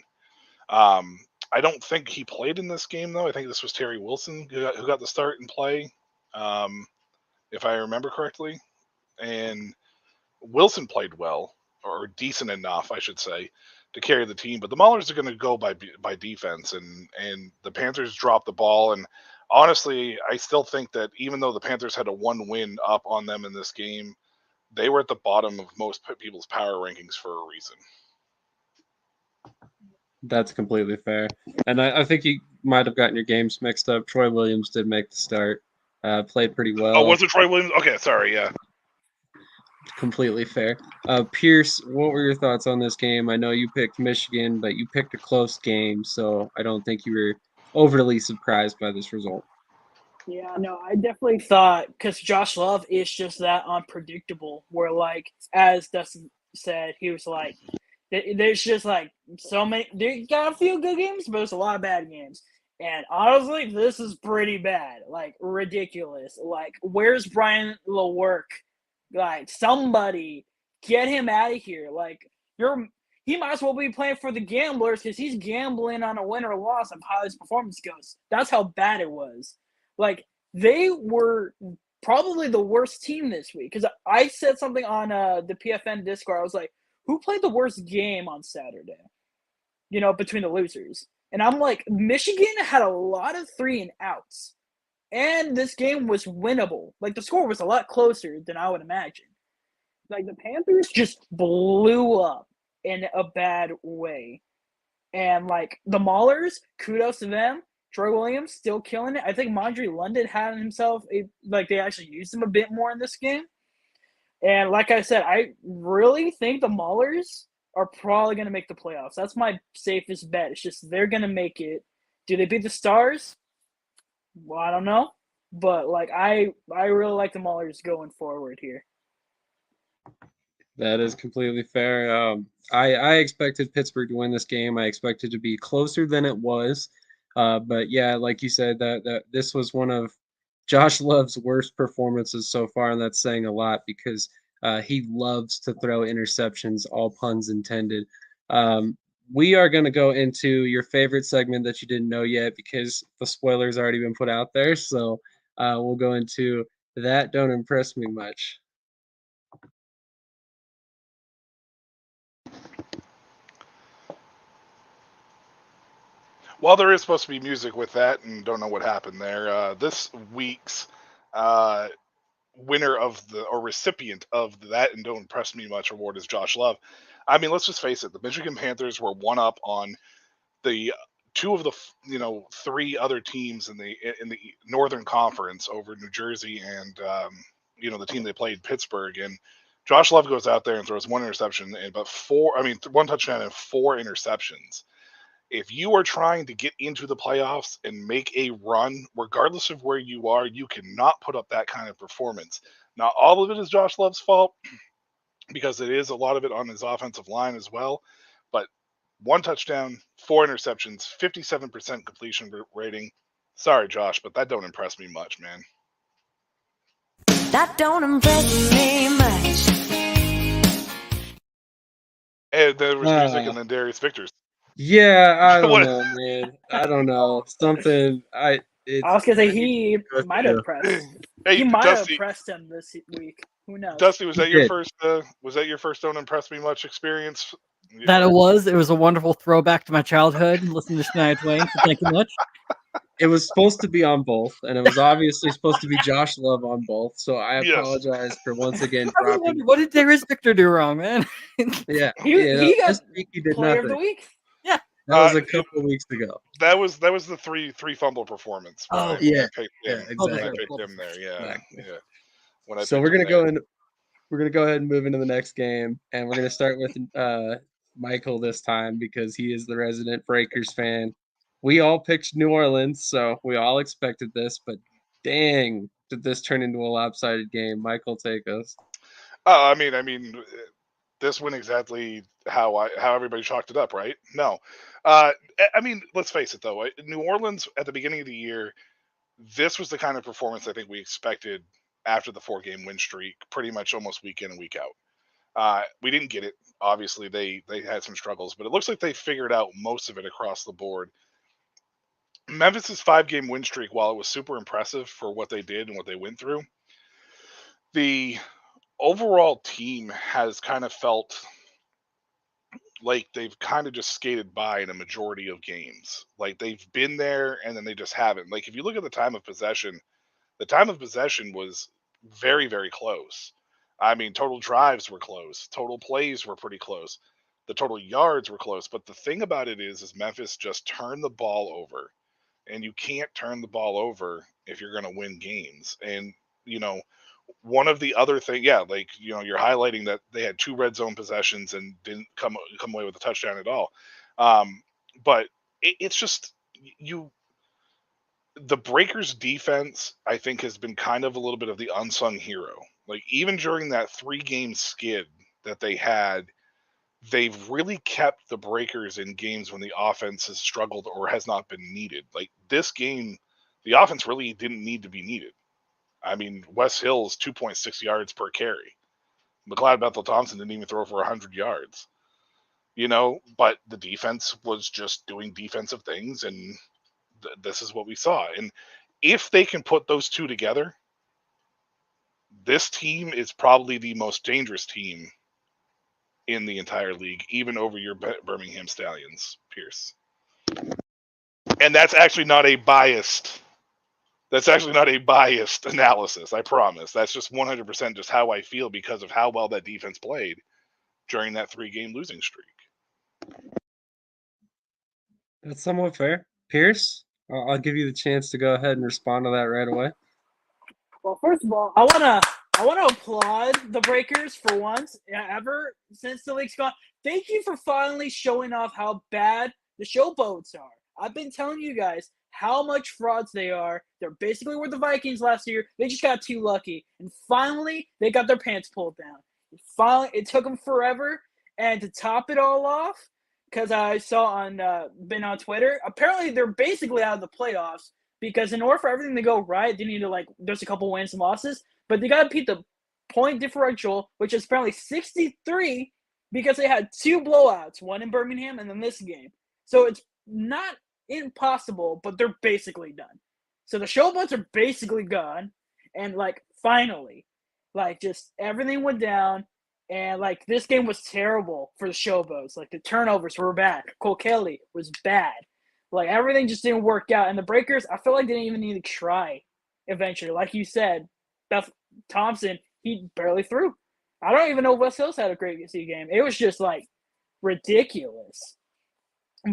[SPEAKER 3] I don't think he played in this game, though. I think this was Terry Wilson who got the start and play, if I remember correctly. And Wilson played well, or decent enough, I should say, to carry the team. But the Maulers are going to go by defense, and the Panthers dropped the ball. And honestly, I still think that even though the Panthers had a 1 win up on them in this game, they were at the bottom of most people's power rankings for a reason.
[SPEAKER 1] That's completely fair. And I think you might have gotten your games mixed up. Troy Williams did make the start, played pretty well.
[SPEAKER 3] Oh, was it Troy Williams? Okay, sorry, yeah.
[SPEAKER 1] Completely fair. Pearce, what were your thoughts on this game? I know you picked Michigan, but you picked a close game, so I don't think you were overly surprised by this result.
[SPEAKER 4] Yeah, no, I definitely thought, because Josh Love is just that unpredictable, where, like, as Dustin said, he was like, there's just, like, so many, they got a few good games, but there's a lot of bad games. And honestly, this is pretty bad, like, ridiculous. Like, where's Brian Lewerke? Like, somebody get him out of here. Like, he might as well be playing for the Gamblers because he's gambling on a win or loss of how his performance goes. That's how bad it was. Like, they were probably the worst team this week. Because I said something on the PFN Discord. I was like, who played the worst game on Saturday? Between the losers. And I'm like, Michigan had a lot of 3-and-outs. And this game was winnable. Like, the score was a lot closer than I would imagine. Like, the Panthers just blew up in a bad way. And, like, the Maulers, kudos to them. Troy Williams still killing it. I think Mondre London had himself they actually used him a bit more in this game. And like I said, I really think the Maulers are probably going to make the playoffs. That's my safest bet. It's just they're going to make it. Do they beat the Stars? Well, I don't know. But, like, I really like the Maulers going forward here.
[SPEAKER 1] That is completely fair. I expected Pittsburgh to win this game. I expected to be closer than it was. But yeah, like you said, that this was one of Josh Love's worst performances so far, and that's saying a lot because he loves to throw interceptions, all puns intended. We are going to go into your favorite segment that you didn't know yet because the spoiler's already been put out there. So we'll go into that. Don't impress me much.
[SPEAKER 3] Well, there is supposed to be music with that, and don't know what happened there. This week's winner of or recipient of that and don't impress me much award is Josh Love. I mean, let's just face it. The Michigan Panthers were one up on the two of the three other teams in the Northern Conference over New Jersey and the team they played, Pittsburgh. And Josh Love goes out there and throws one interception and one touchdown and 4 interceptions. If you are trying to get into the playoffs and make a run, regardless of where you are, you cannot put up that kind of performance. Not all of it is Josh Love's fault, because it is a lot of it on his offensive line as well. But 1 touchdown, 4 interceptions, 57% completion rating. Sorry, Josh, but that don't impress me much, man.
[SPEAKER 6] That don't impress me much.
[SPEAKER 3] And there was music and then Darius Victor's.
[SPEAKER 1] Yeah, I don't know, man. I don't know. Something
[SPEAKER 4] I was gonna say he might have pressed. He might have pressed him this week. Who knows?
[SPEAKER 3] Dusty, was that your first? Was that your first "Don't Impress Me Much" experience?
[SPEAKER 2] That it was. It was a wonderful throwback to my childhood and listening to Shania Twain. So thank you much.
[SPEAKER 1] It was supposed to be on both, and it was obviously supposed to be Josh Love on both. So I apologize for once again dropping.
[SPEAKER 2] What did Darius Victor do wrong, man?
[SPEAKER 1] Yeah,
[SPEAKER 4] he got
[SPEAKER 1] he did
[SPEAKER 4] player
[SPEAKER 1] nothing.
[SPEAKER 4] of the week.
[SPEAKER 2] Yeah,
[SPEAKER 1] that was a couple of weeks ago.
[SPEAKER 3] That was the three fumble performance.
[SPEAKER 1] Oh yeah,
[SPEAKER 3] exactly.
[SPEAKER 1] When
[SPEAKER 3] I picked him there. Yeah,
[SPEAKER 1] exactly.
[SPEAKER 3] Yeah.
[SPEAKER 1] So we're gonna go in. We're gonna go ahead and move into the next game, and we're gonna start with Michael this time because he is the resident Breakers fan. We all picked New Orleans, so we all expected this, but dang, did this turn into a lopsided game? Michael, take us.
[SPEAKER 3] I mean, this went exactly how everybody chalked it up, right? No, I mean, let's face it though. New Orleans at the beginning of the year, this was the kind of performance I think we expected after the 4-game win streak, pretty much almost week in and week out. We didn't get it. Obviously, they had some struggles, but it looks like they figured out most of it across the board. Memphis's 5-game win streak, while it was super impressive for what they did and what they went through, the overall team has kind of felt like they've kind of just skated by in a majority of games. Like they've been there and then they just haven't. Like if you look at the time of possession was very, very close. I mean, total drives were close. Total plays were pretty close. The total yards were close. But the thing about it is Memphis just turned the ball over. And you can't turn the ball over if you're going to win games. And, one of the other things, you're highlighting that they had 2 red zone possessions and didn't come away with a touchdown at all. But it's just the Breakers defense, I think, has been kind of a little bit of the unsung hero. Like even during that 3-game skid that they had, they've really kept the Breakers in games when the offense has struggled or has not been needed. Like this game, the offense really didn't need to be needed. I mean, Wes Hill's 2.6 yards per carry. McLeod Bethel-Thompson didn't even throw for 100 yards. But the defense was just doing defensive things, and this is what we saw. And if they can put those two together, this team is probably the most dangerous team in the entire league, even over your Birmingham Stallions, Pearce. And that's actually not a biased analysis, I promise. That's just 100% just how I feel because of how well that defense played during that 3-game losing streak.
[SPEAKER 1] That's somewhat fair. Pierce, I'll give you the chance to go ahead and respond to that right away.
[SPEAKER 4] Well, first of all, I wanna applaud the Breakers for once ever since the league's gone. Thank you for finally showing off how bad the Showboats are. I've been telling you guys how much frauds they are. They're basically were the Vikings last year. They just got too lucky, and finally they got their pants pulled down. It took them forever, and to top it all off, because I saw on been on Twitter, apparently they're basically out of the playoffs. Because in order for everything to go right, they need to there's a couple wins and losses, but they got to beat the point differential, which is apparently 63, because they had 2 blowouts, one in Birmingham and then this game. So it's not impossible, but they're basically done. So the Showboats are basically gone, and finally, just everything went down, and this game was terrible for the Showboats. The turnovers were bad. Cole Kelly was bad. Everything just didn't work out. And the Breakers, I feel like they didn't even need to try eventually. Like you said, Beth Thompson, he barely threw. I don't even know if West Hills had a great game. It was just, ridiculous.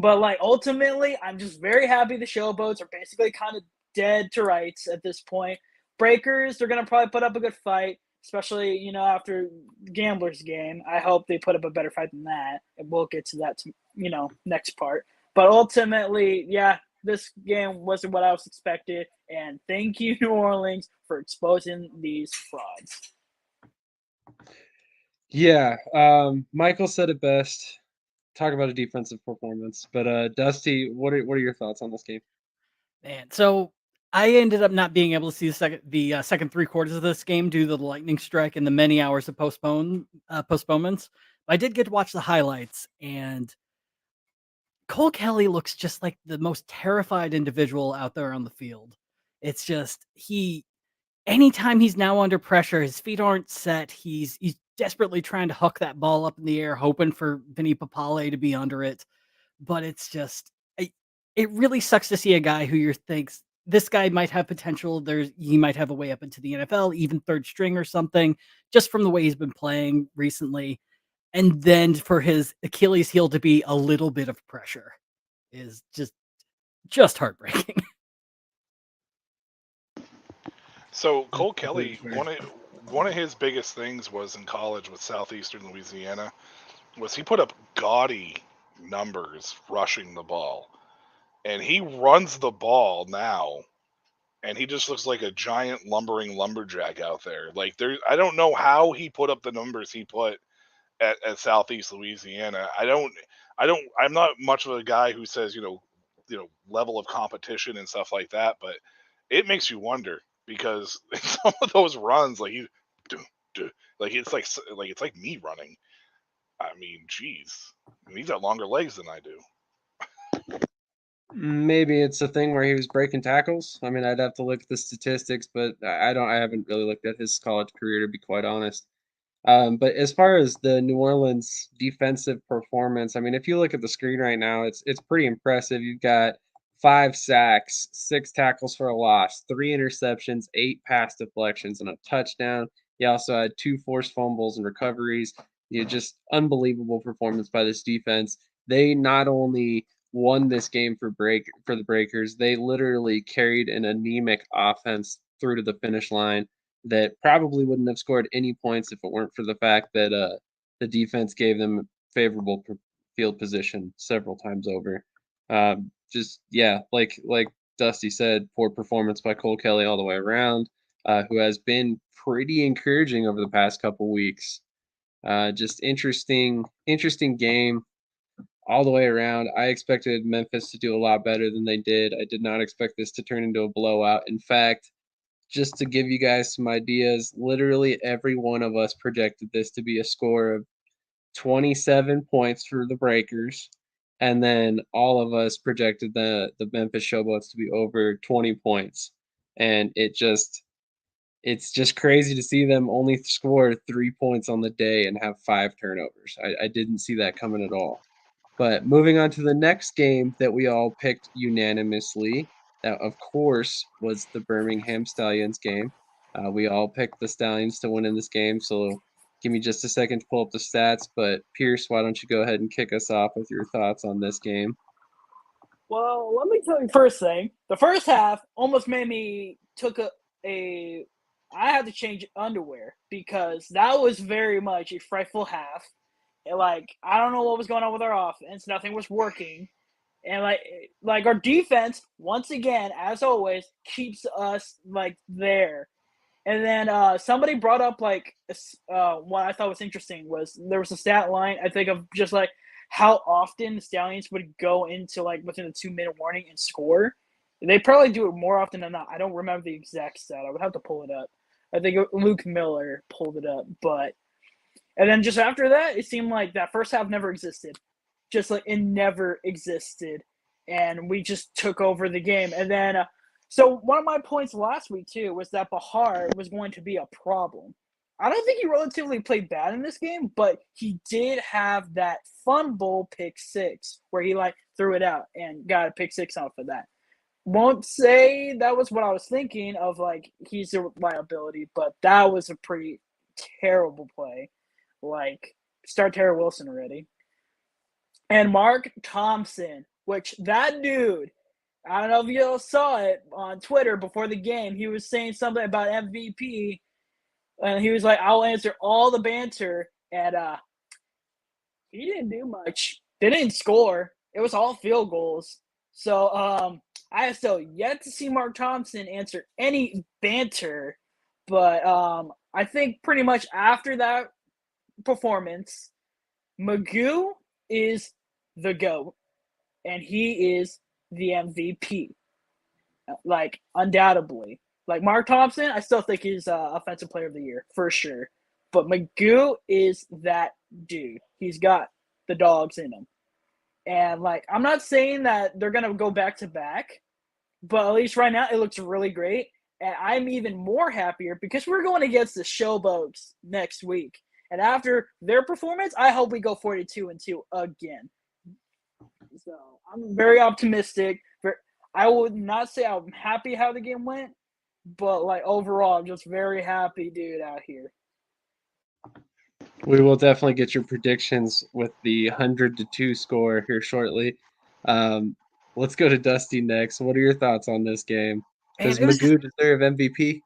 [SPEAKER 4] But, ultimately, I'm just very happy the Showboats are basically kind of dead to rights at this point. Breakers, they're going to probably put up a good fight, especially, after Gamblers game. I hope they put up a better fight than that. And we'll get to that, next part. But ultimately, yeah, this game wasn't what I was expected. And thank you, New Orleans, for exposing these frauds.
[SPEAKER 1] Yeah, Michael said it best. Talk about a defensive performance. But Dusty, what are your thoughts on this game?
[SPEAKER 2] Man, so I ended up not being able to see the second 3 quarters of this game due to the lightning strike and the many hours of postponements. But I did get to watch the highlights, and Cole Kelly looks just like the most terrified individual out there on the field. It's just anytime he's now under pressure, his feet aren't set. He's desperately trying to huck that ball up in the air, hoping for Vinny Papale to be under it. But it's just it really sucks to see a guy who you thinks this guy might have potential. He might have a way up into the NFL, even third string or something, just from the way he's been playing recently. And then for his Achilles heel to be a little bit of pressure is just heartbreaking.
[SPEAKER 3] So Cole Kelly, one of his biggest things was in college with Southeastern Louisiana, was he put up gaudy numbers rushing the ball. And he runs the ball now, and he just looks like a giant lumbering lumberjack out there. I don't know how he put up the numbers he put at Southeast Louisiana. I'm not much of a guy who says, level of competition and stuff like that, but it makes you wonder because some of those runs, it's like me running. I mean, geez, he's got longer legs than I do.
[SPEAKER 1] Maybe it's a thing where he was breaking tackles. I mean, I'd have to look at the statistics, but I haven't really looked at his college career, to be quite honest. But as far as the New Orleans defensive performance, I mean, if you look at the screen right now, it's pretty impressive. You've got 5 sacks, 6 tackles for a loss, 3 interceptions, 8 pass deflections, and a touchdown. You also had 2 forced fumbles and recoveries. Just unbelievable performance by this defense. They not only won this game for the Breakers, they literally carried an anemic offense through to the finish line that probably wouldn't have scored any points if it weren't for the fact that the defense gave them favorable field position several times over. Like Dusty said, poor performance by Cole Kelly all the way around, who has been pretty encouraging over the past couple weeks. Just interesting game all the way around. I expected Memphis to do a lot better than they did. I did not expect this to turn into a blowout. In fact, just to give you guys some ideas, literally every one of us projected this to be a score of 27 points for the Breakers. And then all of us projected the Memphis Showboats to be over 20 points. and it's just crazy to see them only score 3 points on the day and have 5 turnovers. I didn't see that coming at all. But moving on to the next game that we all picked unanimously, that of course was the Birmingham Stallions game. We all picked the Stallions to win in this game, so give me just a second to pull up the stats. But Pearce, why don't you go ahead and kick us off with your thoughts on this game?
[SPEAKER 4] Well, let me tell you first thing. The first half almost made me took I had to change underwear because that was very much a frightful half. And like I don't know what was going on with our offense. Nothing was working. And like our defense once again, as always, keeps us like there. And then somebody brought up like what I thought was interesting was there was a stat line I think of just like how often the Stallions would go into like within a 2-minute warning and score. They probably do it more often than not. I don't remember the exact stat. I would have to pull it up. I think Luke Miller pulled it up, but and then just after that, it seemed like that first half never existed. Just like it never existed, and we just took over the game. And then so one of my points last week too was that Bahar was going to be a problem. I don't think he relatively played bad in this game, but he did have that fumble pick six where he like threw it out and got a pick six off of that. Won't say that was what I was thinking of, like he's a liability, but that was a pretty terrible play. Like start Terry Wilson already. And Mark Thompson, which that dude, I don't know if you all saw it on Twitter before the game. He was saying something about MVP, and he was like, "I'll answer all the banter." And he didn't do much. They didn't score. It was all field goals. So I have still yet to see Mark Thompson answer any banter, but I think pretty much after that performance, Magoo is the GOAT, and he is the MVP. Like, undoubtedly. Like, Mark Thompson, I still think he's Offensive Player of the Year, for sure. But Magoo is that dude. He's got the dogs in him. And, like, I'm not saying that they're going to go back-to-back, but at least right now it looks really great. And I'm even more happier because we're going against the Showboats next week. And after their performance, I hope we go 42-2 again. So I'm very optimistic. I would not say I'm happy how the game went, but like overall, I'm just very happy, dude, out here.
[SPEAKER 1] We will definitely get your predictions with the 100-2 score here shortly. Let's go to Dusty next. What are your thoughts on this game? Does Magoo deserve MVP?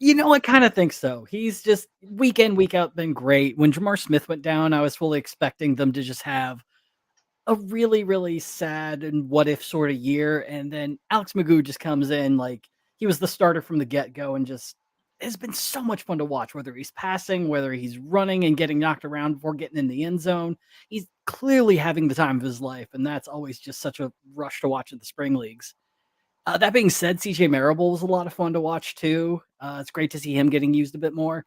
[SPEAKER 2] You know, I kind of think so. He's just week in, week out been great. When Jamar Smith went down, I was fully expecting them to just have a really, really sad and what if sort of year. And then Alex Magoo just comes in like he was the starter from the get-go and just has been so much fun to watch, whether he's passing, whether he's running and getting knocked around before getting in the end zone. He's clearly having the time of his life, and that's always just such a rush to watch in the spring leagues. That being said, CJ Marable was a lot of fun to watch too. It's great to see him getting used a bit more.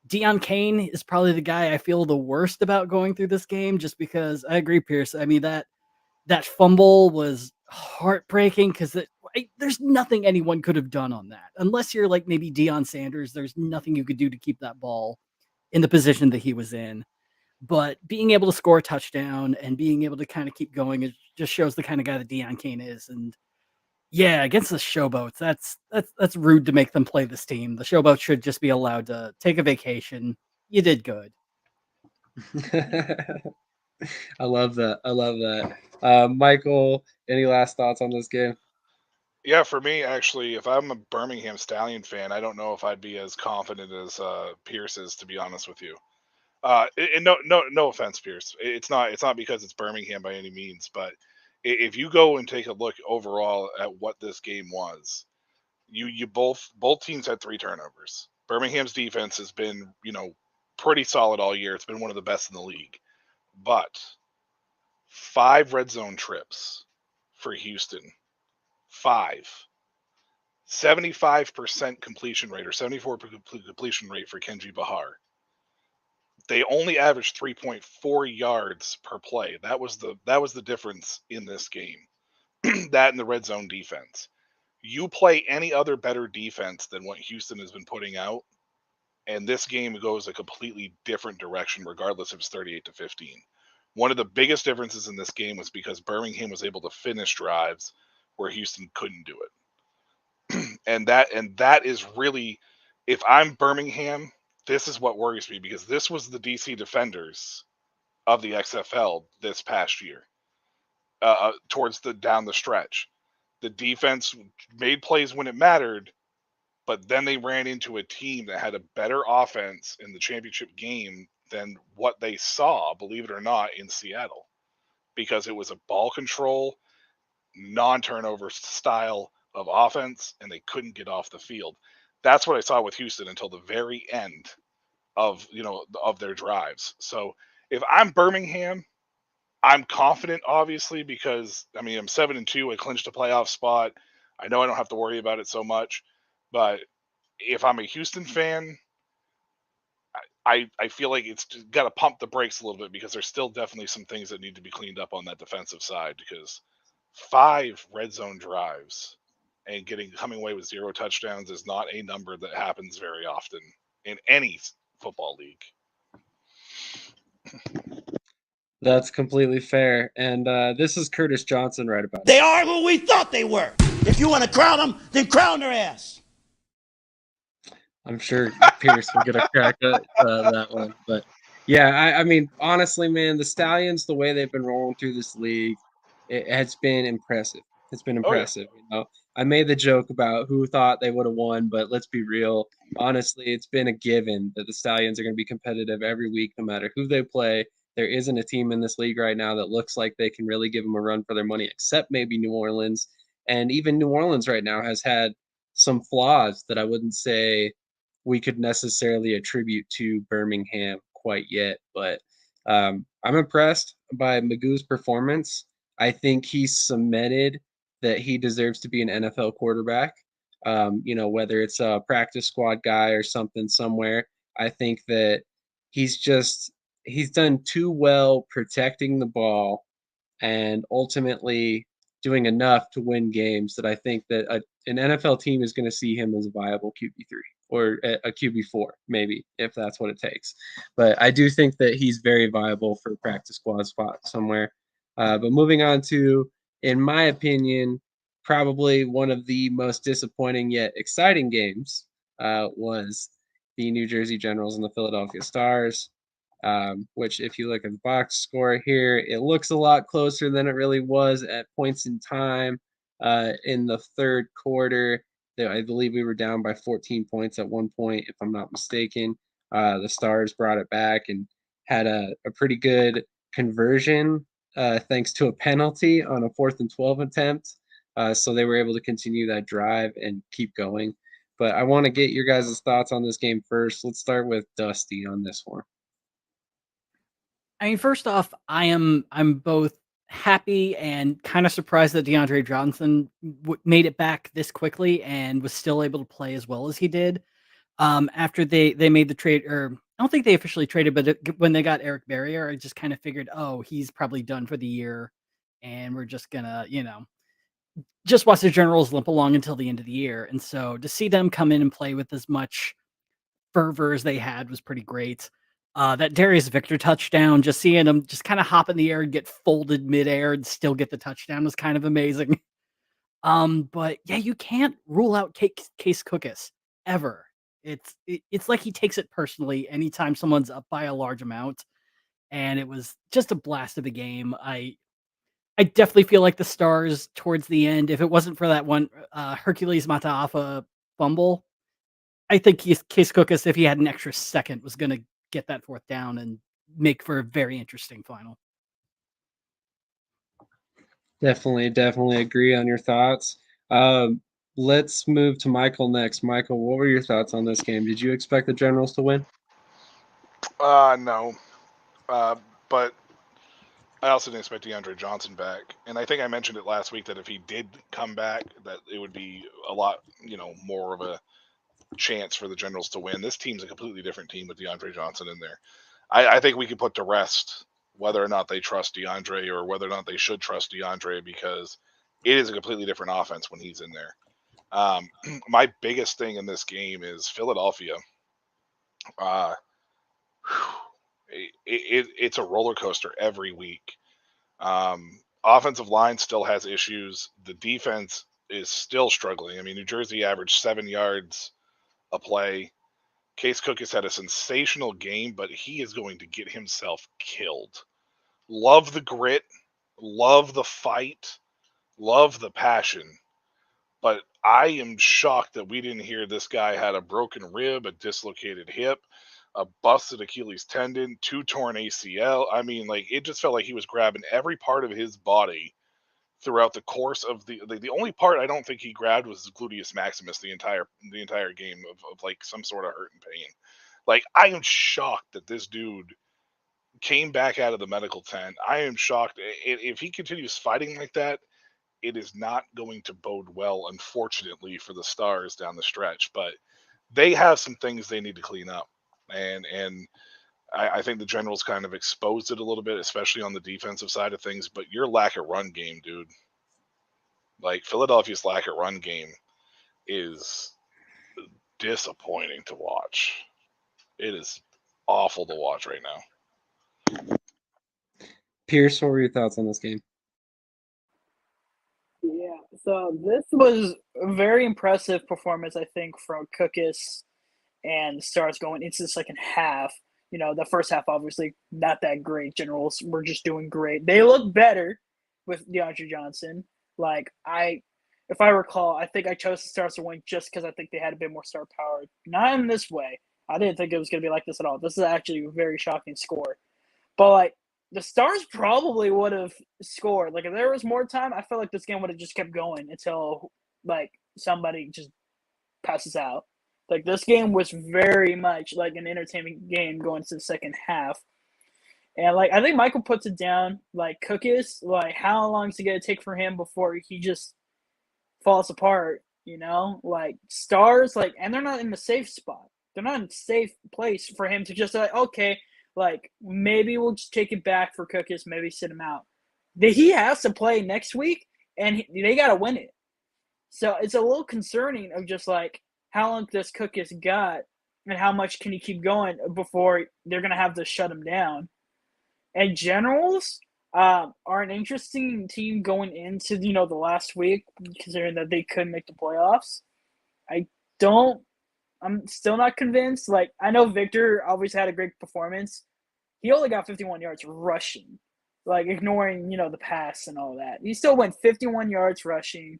[SPEAKER 2] Deion Kane is probably the guy I feel the worst about going through this game, just because I agree, Pearce. I mean, that fumble was heartbreaking because there's nothing anyone could have done on that. Unless you're like maybe Deion Sanders, there's nothing you could do to keep that ball in the position that he was in. But being able to score a touchdown and being able to kind of keep going, it just shows the kind of guy that Deion Kane is. And yeah, against the Showboats, that's rude to make them play this team. The Showboats should just be allowed to take a vacation. You did good.
[SPEAKER 1] I love that. I love that. Michael, any last thoughts on this game?
[SPEAKER 3] Yeah, for me, actually, if I'm a Birmingham Stallion fan, I don't know if I'd be as confident as Pearce is, to be honest with you. And no offense, Pearce. It's not because it's Birmingham by any means, but if you go and take a look overall at what this game was, you both teams had 3 turnovers. Birmingham's defense has been, pretty solid all year. It's been one of the best in the league. But 5 red zone trips for Houston. 5. 75% completion rate or 74% completion rate for Kenji Bahar. They only averaged 3.4 yards per play. That was the difference in this game. That and the red zone defense. You play any other better defense than what Houston has been putting out, and this game goes a completely different direction, regardless if it's 38-15. One of the biggest differences in this game was because Birmingham was able to finish drives where Houston couldn't do it. and that is really, if I'm Birmingham, this is what worries me, because this was the DC Defenders of the XFL this past year, towards the down the stretch. The defense made plays when it mattered, but then they ran into a team that had a better offense in the championship game than what they saw, believe it or not, in Seattle, because it was a ball control, non-turnover style of offense, and they couldn't get off the field. That's what I saw with Houston until the very end of their drives. So if I'm Birmingham, I'm confident, obviously, because I'm 7-2. I clinched a playoff spot. I know I don't have to worry about it so much, but if I'm a Houston fan, I feel like it's got to pump the brakes a little bit, because there's still definitely some things that need to be cleaned up on that defensive side, because 5 red zone drives and coming away with 0 touchdowns is not a number that happens very often in any football league.
[SPEAKER 1] That's completely fair. And this is Curtis Johnson right about it.
[SPEAKER 7] They are who we thought they were. If you want to crown them, then crown their ass.
[SPEAKER 1] I'm sure Pearce will get a crack at that one. But yeah, I mean, honestly, man, the Stallions, the way they've been rolling through this league, it has been impressive. It's been impressive. I made the joke about who thought they would have won, but let's be real. Honestly, it's been a given that the Stallions are going to be competitive every week, no matter who they play. There isn't a team in this league right now that looks like they can really give them a run for their money, except maybe New Orleans. And even New Orleans right now has had some flaws that I wouldn't say we could necessarily attribute to Birmingham quite yet. But I'm impressed by Magoo's performance. I think he's cemented that he deserves to be an NFL quarterback. Whether it's a practice squad guy or something somewhere, I think that he's done too well protecting the ball and ultimately doing enough to win games that I think that an NFL team is going to see him as a viable QB3 or a QB4, maybe, if that's what it takes. But I do think that he's very viable for a practice squad spot somewhere. But moving on to, in my opinion, probably one of the most disappointing yet exciting games was the New Jersey Generals and the Philadelphia Stars. Which, if you look at the box score here, it looks a lot closer than it really was at points in time. In the third quarter, I believe we were down by 14 points at one point, if I'm not mistaken. The Stars brought it back and had a pretty good conversion thanks to a penalty on a 4th and 12 attempt. So they were able to continue that drive and keep going. But I want to get your guys' thoughts on this game first. Let's start with Dusty on this one.
[SPEAKER 2] I mean, first off, I'm both happy and kind of surprised that DeAndre Johnson made it back this quickly and was still able to play as well as he did. After they made the trade, or I don't think they officially traded, but when they got Eric Barrier, I just kind of figured, oh, he's probably done for the year, and we're just gonna, just watch the Generals limp along until the end of the year. And so to see them come in and play with as much fervor as they had was pretty great. That Darius Victor touchdown, just seeing him just kind of hop in the air and get folded midair and still get the touchdown was kind of amazing. But yeah, you can't rule out Case Cookus ever. It's like he takes it personally anytime someone's up by a large amount, and it was just a blast of a game. I definitely feel like the Stars towards the end, if it wasn't for that one Hercules Mataafa fumble, I think Case Cookus, if he had an extra second, was going to get that 4th down and make for a very interesting final.
[SPEAKER 1] Definitely agree on your thoughts. Let's move to Michael next. Michael, what were your thoughts on this game? Did you expect the Generals to win?
[SPEAKER 3] No. But I also didn't expect DeAndre Johnson back. And I think I mentioned it last week that if he did come back, that it would be a lot, more of a chance for the Generals to win. This team's a completely different team with DeAndre Johnson in there. I think we could put to rest whether or not they trust DeAndre or whether or not they should trust DeAndre, because it is a completely different offense when he's in there. My biggest thing in this game is Philadelphia. Uh, it's a roller coaster every week. Offensive line still has issues. The defense is still struggling. I mean, New Jersey averaged 7 yards a play. Case Cook has had a sensational game, but he is going to get himself killed. Love the grit, love the fight, love the passion. But I am shocked that we didn't hear this guy had a broken rib, a dislocated hip, a busted Achilles tendon, 2 torn ACL. I mean, like, it just felt like he was grabbing every part of his body throughout the course of the only part I don't think he grabbed was his gluteus maximus the entire game of like some sort of hurt and pain. Like, I am shocked that this dude came back out of the medical tent. I am shocked. If he continues fighting like that, it is not going to bode well, unfortunately, for the Stars down the stretch. But they have some things they need to clean up, and I think the Generals kind of exposed it a little bit, especially on the defensive side of things. But your lack of run game, dude, like Philadelphia's lack of run game is disappointing to watch. It is awful to watch right now.
[SPEAKER 1] Pearce, what were your thoughts on this game?
[SPEAKER 4] Yeah, so this was a very impressive performance, I think, from Cookus and the Stars going into the second half. You know, the first half, obviously, not that great. Generals were just doing great. They looked better with DeAndre Johnson. Like, if I recall, I think I chose the Stars to win just because I think they had a bit more star power. Not in this way. I didn't think it was going to be like this at all. This is actually a very shocking score. But, like, the Stars probably would have scored. Like, if there was more time, I feel like this game would have just kept going until, like, somebody just passes out. Like, this game was very much like an entertaining game going to the second half. And, like, I think Michael puts it down. Like, Cookus, like, how long is it going to take for him before he just falls apart, you know? Like, Stars, like, and they're not in the safe spot. They're not in a safe place for him to just, like, okay, like, maybe we'll just take it back for Cookus, maybe sit him out. He has to play next week, and they got to win it. So it's a little concerning of just, like, how long this Cookus got and how much can he keep going before they're going to have to shut him down. And Generals are an interesting team going into, you know, the last week, considering that they couldn't make the playoffs. I'm still not convinced. Like, I know Victor always had a great performance. He only got 51 yards rushing, like, ignoring, you know, the pass and all that. He still went 51 yards rushing.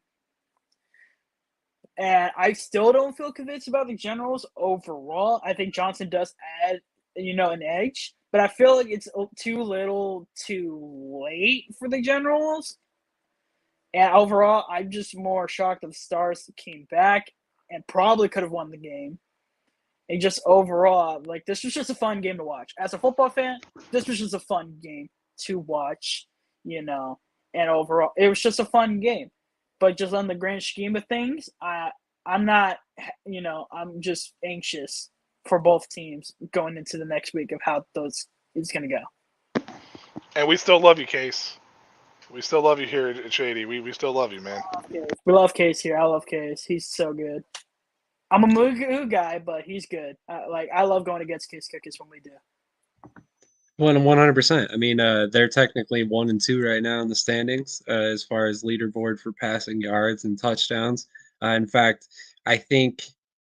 [SPEAKER 4] And I still don't feel convinced about the Generals overall. I think Johnson does add, you know, an edge, but I feel like it's too little too late for the Generals. And overall, I'm just more shocked that the Stars came back and probably could have won the game. And just overall, like, this was just a fun game to watch. As a football fan, this was just a fun game to watch, you know. And overall, it was just a fun game. But just on the grand scheme of things, I'm not, you know, I'm just anxious for both teams going into the next week of how those is going to go.
[SPEAKER 3] And we still love you, Case. We still love you here at Shady. We still love you, man.
[SPEAKER 4] We love Case here. I love Case. He's so good. I'm a Mugu guy, but he's good. I love going against Case Cookus when we do.
[SPEAKER 1] 100%. I mean, they're technically 1 and 2 right now in the standings as far as leaderboard for passing yards and touchdowns. In fact, I think,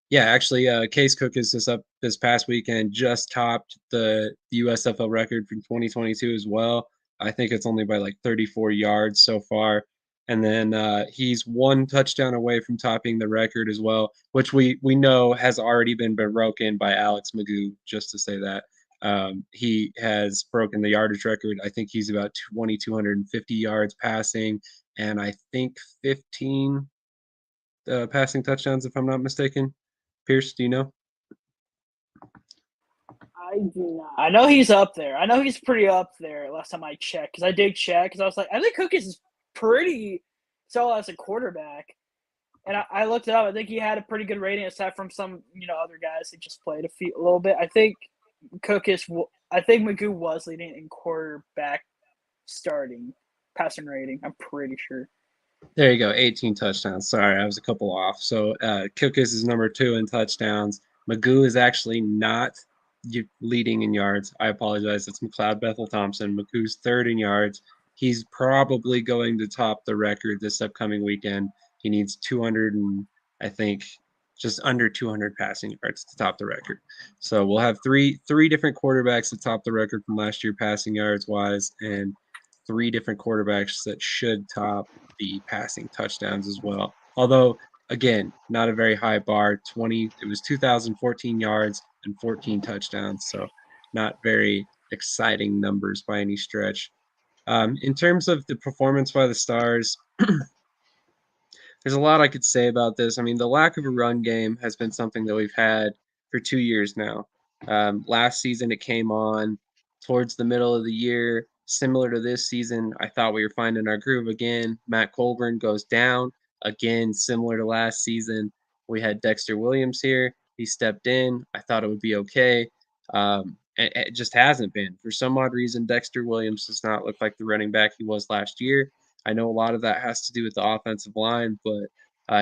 [SPEAKER 1] yeah, actually, Case Cookus this past weekend just topped the USFL record from 2022 as well. I think it's only by like 34 yards so far. And then he's 1 touchdown away from topping the record as well, which we know has already been broken by Alex Magoo, just to say that. He has broken the yardage record. I think he's about 2,250 yards passing, and I think 15 passing touchdowns, if I'm not mistaken. Pearce, do you know?
[SPEAKER 4] I do not. I know he's up there. I know he's pretty up there last time I checked, because I did check, because I was like, I think Cookus is pretty solid as a quarterback. And I looked it up. I think he had a pretty good rating aside from some, you know, other guys that just played a little bit. I think Magoo was leading in quarterback starting passing rating. I'm pretty sure.
[SPEAKER 1] There you go, 18 touchdowns. Sorry, I was a couple off. So Kukis is number 2 in touchdowns. Magoo is actually not leading in yards. I apologize. It's McLeod Bethel Thompson. Magoo's 3rd in yards. He's probably going to top the record this upcoming weekend. He needs 200 and I think just under 200 passing yards to top the record. So we'll have three different quarterbacks to top the record from last year passing yards wise, and 3 different quarterbacks that should top the passing touchdowns as well. Although, again, not a very high bar. It was 2,014 yards and 14 touchdowns, so not very exciting numbers by any stretch. In terms of the performance by the Stars, there's a lot I could say about this. I mean, the lack of a run game has been something that we've had for 2 years now. Last season, it came on towards the middle of the year. Similar to this season, I thought we were finding our groove again. Matt Colburn goes down again, similar to last season. We had Dexter Williams here. He stepped in. I thought it would be okay. It just hasn't been. For some odd reason, Dexter Williams does not look like the running back he was last year. I know a lot of that has to do with the offensive line, but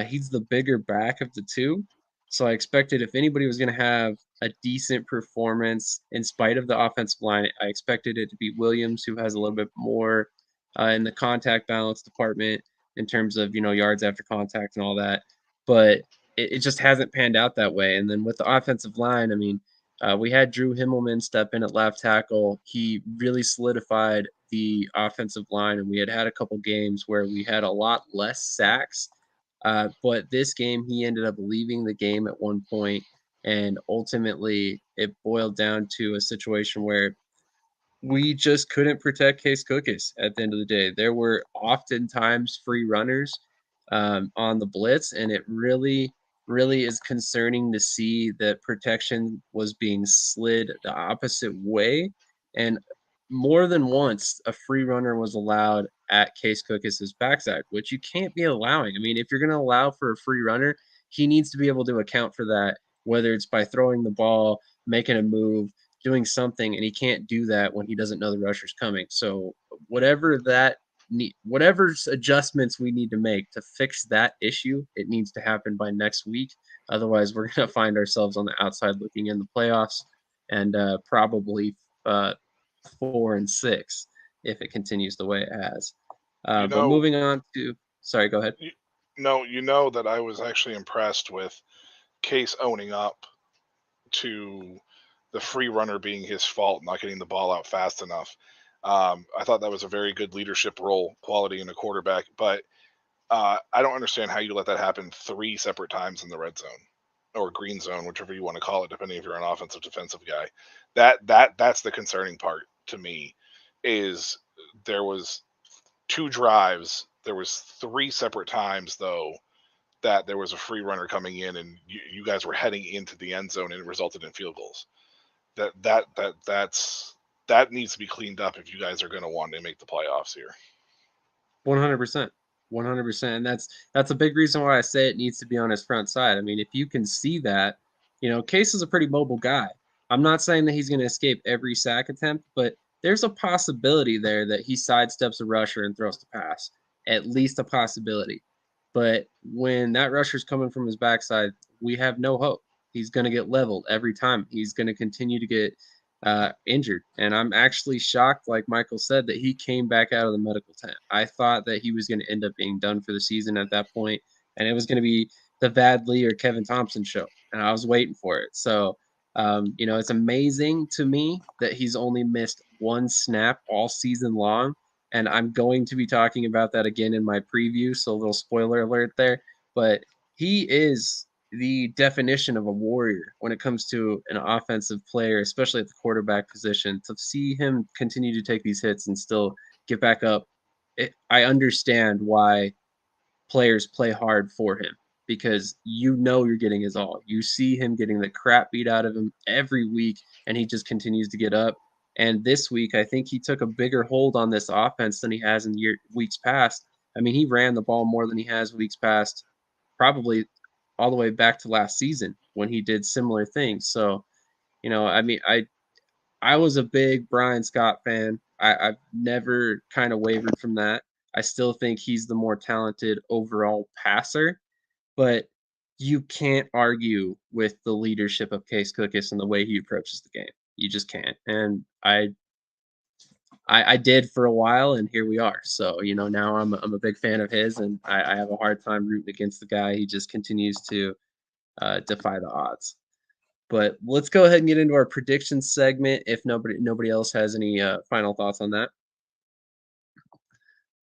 [SPEAKER 1] he's the bigger back of the two. So I expected if anybody was going to have a decent performance in spite of the offensive line, I expected it to be Williams, who has a little bit more in the contact balance department in terms of, yards after contact and all that. But it just hasn't panned out that way. And then with the offensive line, I mean, we had Drew Himmelman step in at left tackle. He really solidified the offensive line, and we had a couple games where we had a lot less sacks. But this game, he ended up leaving the game at one point, and ultimately it boiled down to a situation where we just couldn't protect Case Cookis at the end of the day. There were oftentimes free runners on the blitz, and it really, really is concerning to see that protection was being slid the opposite way. And more than once, a free runner was allowed at Case Cookis's backside, which you can't be allowing. I mean, if you're going to allow for a free runner, he needs to be able to account for that, whether it's by throwing the ball, making a move, doing something, and he can't do that when he doesn't know the rusher's coming. So whatever adjustments we need to make to fix that issue, it needs to happen by next week. Otherwise, we're going to find ourselves on the outside looking in the playoffs, and probably 4-6 if it continues the way it has. But moving on to, sorry, go ahead.
[SPEAKER 3] You know that I was actually impressed with Case owning up to the free runner being his fault, not getting the ball out fast enough. I thought that was a very good leadership role quality in a quarterback, but I don't understand how you let that happen 3 separate times in the red zone or green zone, whichever you want to call it, depending if you're an offensive defensive guy. That's the concerning part to me. Is there was 2 drives, there was 3 separate times though that there was a free runner coming in and you guys were heading into the end zone and it resulted in field goals. That needs to be cleaned up if you guys are going to want to make the playoffs here.
[SPEAKER 1] 100%. 100%. And that's a big reason why I say it needs to be on his front side. I mean, if you can see that, Case is a pretty mobile guy. I'm not saying that he's going to escape every sack attempt, but there's a possibility there that he sidesteps a rusher and throws the pass. At least a possibility. But when that rusher's coming from his backside, we have no hope. He's going to get leveled every time. He's going to continue to get injured. And I'm actually shocked, like Michael said, that he came back out of the medical tent. I thought that he was going to end up being done for the season at that point, and it was going to be the Vadley or Kevin Thompson show, and I was waiting for it. So, it's amazing to me that he's only missed 1 snap all season long, and I'm going to be talking about that again in my preview, so a little spoiler alert there. But he is the definition of a warrior when it comes to an offensive player, especially at the quarterback position. To see him continue to take these hits and still get back up, I understand why players play hard for him, because you're getting his all. You see him getting the crap beat out of him every week, and he just continues to get up. And this week, I think he took a bigger hold on this offense than he has in weeks past. I mean, he ran the ball more than he has weeks past, probably all the way back to last season when he did similar things. So, I mean, I was a big Brian Scott fan. I've never kind of wavered from that. I still think he's the more talented overall passer, but you can't argue with the leadership of Case Cookus and the way he approaches the game. You just can't. And I did for a while, and here we are. So now I'm a big fan of his, and I have a hard time rooting against the guy. He just continues to defy the odds. But let's go ahead and get into our prediction segment. If nobody else has any final thoughts on that.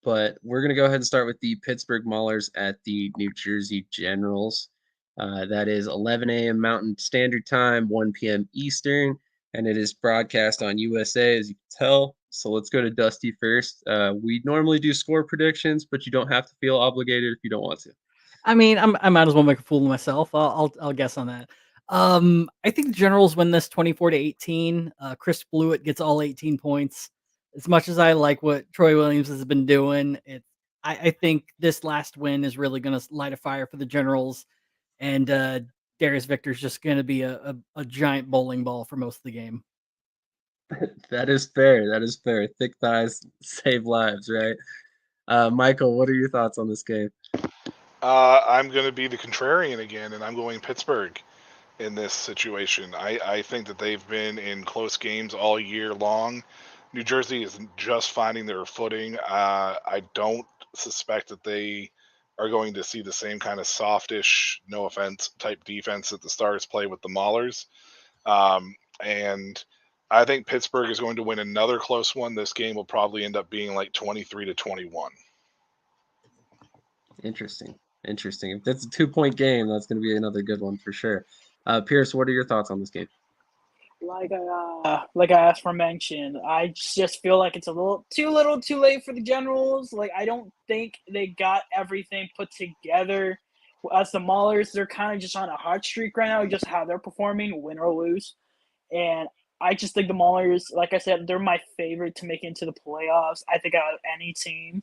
[SPEAKER 1] But we're going to go ahead and start with the Pittsburgh Maulers at the New Jersey Generals. That is 11 a.m. Mountain Standard Time, 1 p.m. Eastern, and it is broadcast on USA, as you can tell. So let's go to Dusty first. We normally do score predictions, but you don't have to feel obligated if you don't want to.
[SPEAKER 2] I mean, I might as well make a fool of myself. I'll guess on that. I think the Generals win this 24-18. Chris Blewett gets all 18 points. As much as I like what Troy Williams has been doing, I think this last win is really going to light a fire for the Generals, and Darius Victor's just going to be a giant bowling ball for most of the game.
[SPEAKER 1] That is fair. That is fair. Thick thighs save lives, right? Michael, what are your thoughts on this game?
[SPEAKER 3] I'm going to be the contrarian again, and I'm going Pittsburgh in this situation. I think that they've been in close games all year long. New Jersey is just finding their footing. I don't suspect that they are going to see the same kind of softish, no offense, type defense that the Stars play with the Maulers. And I think Pittsburgh is going to win another close one. This game will probably end up being like 23-21.
[SPEAKER 1] Interesting. If that's a 2-point game, that's going to be another good one for sure. Pearce, what are your thoughts on this game?
[SPEAKER 4] Like I aforementioned, I just feel like it's a little too late for the Generals. Like, I don't think they got everything put together. As the Maulers, they're kind of just on a hot streak right now, just how they're performing, win or lose. And I just think the Maulers, like I said, they're my favorite to make into the playoffs. I think out of any team.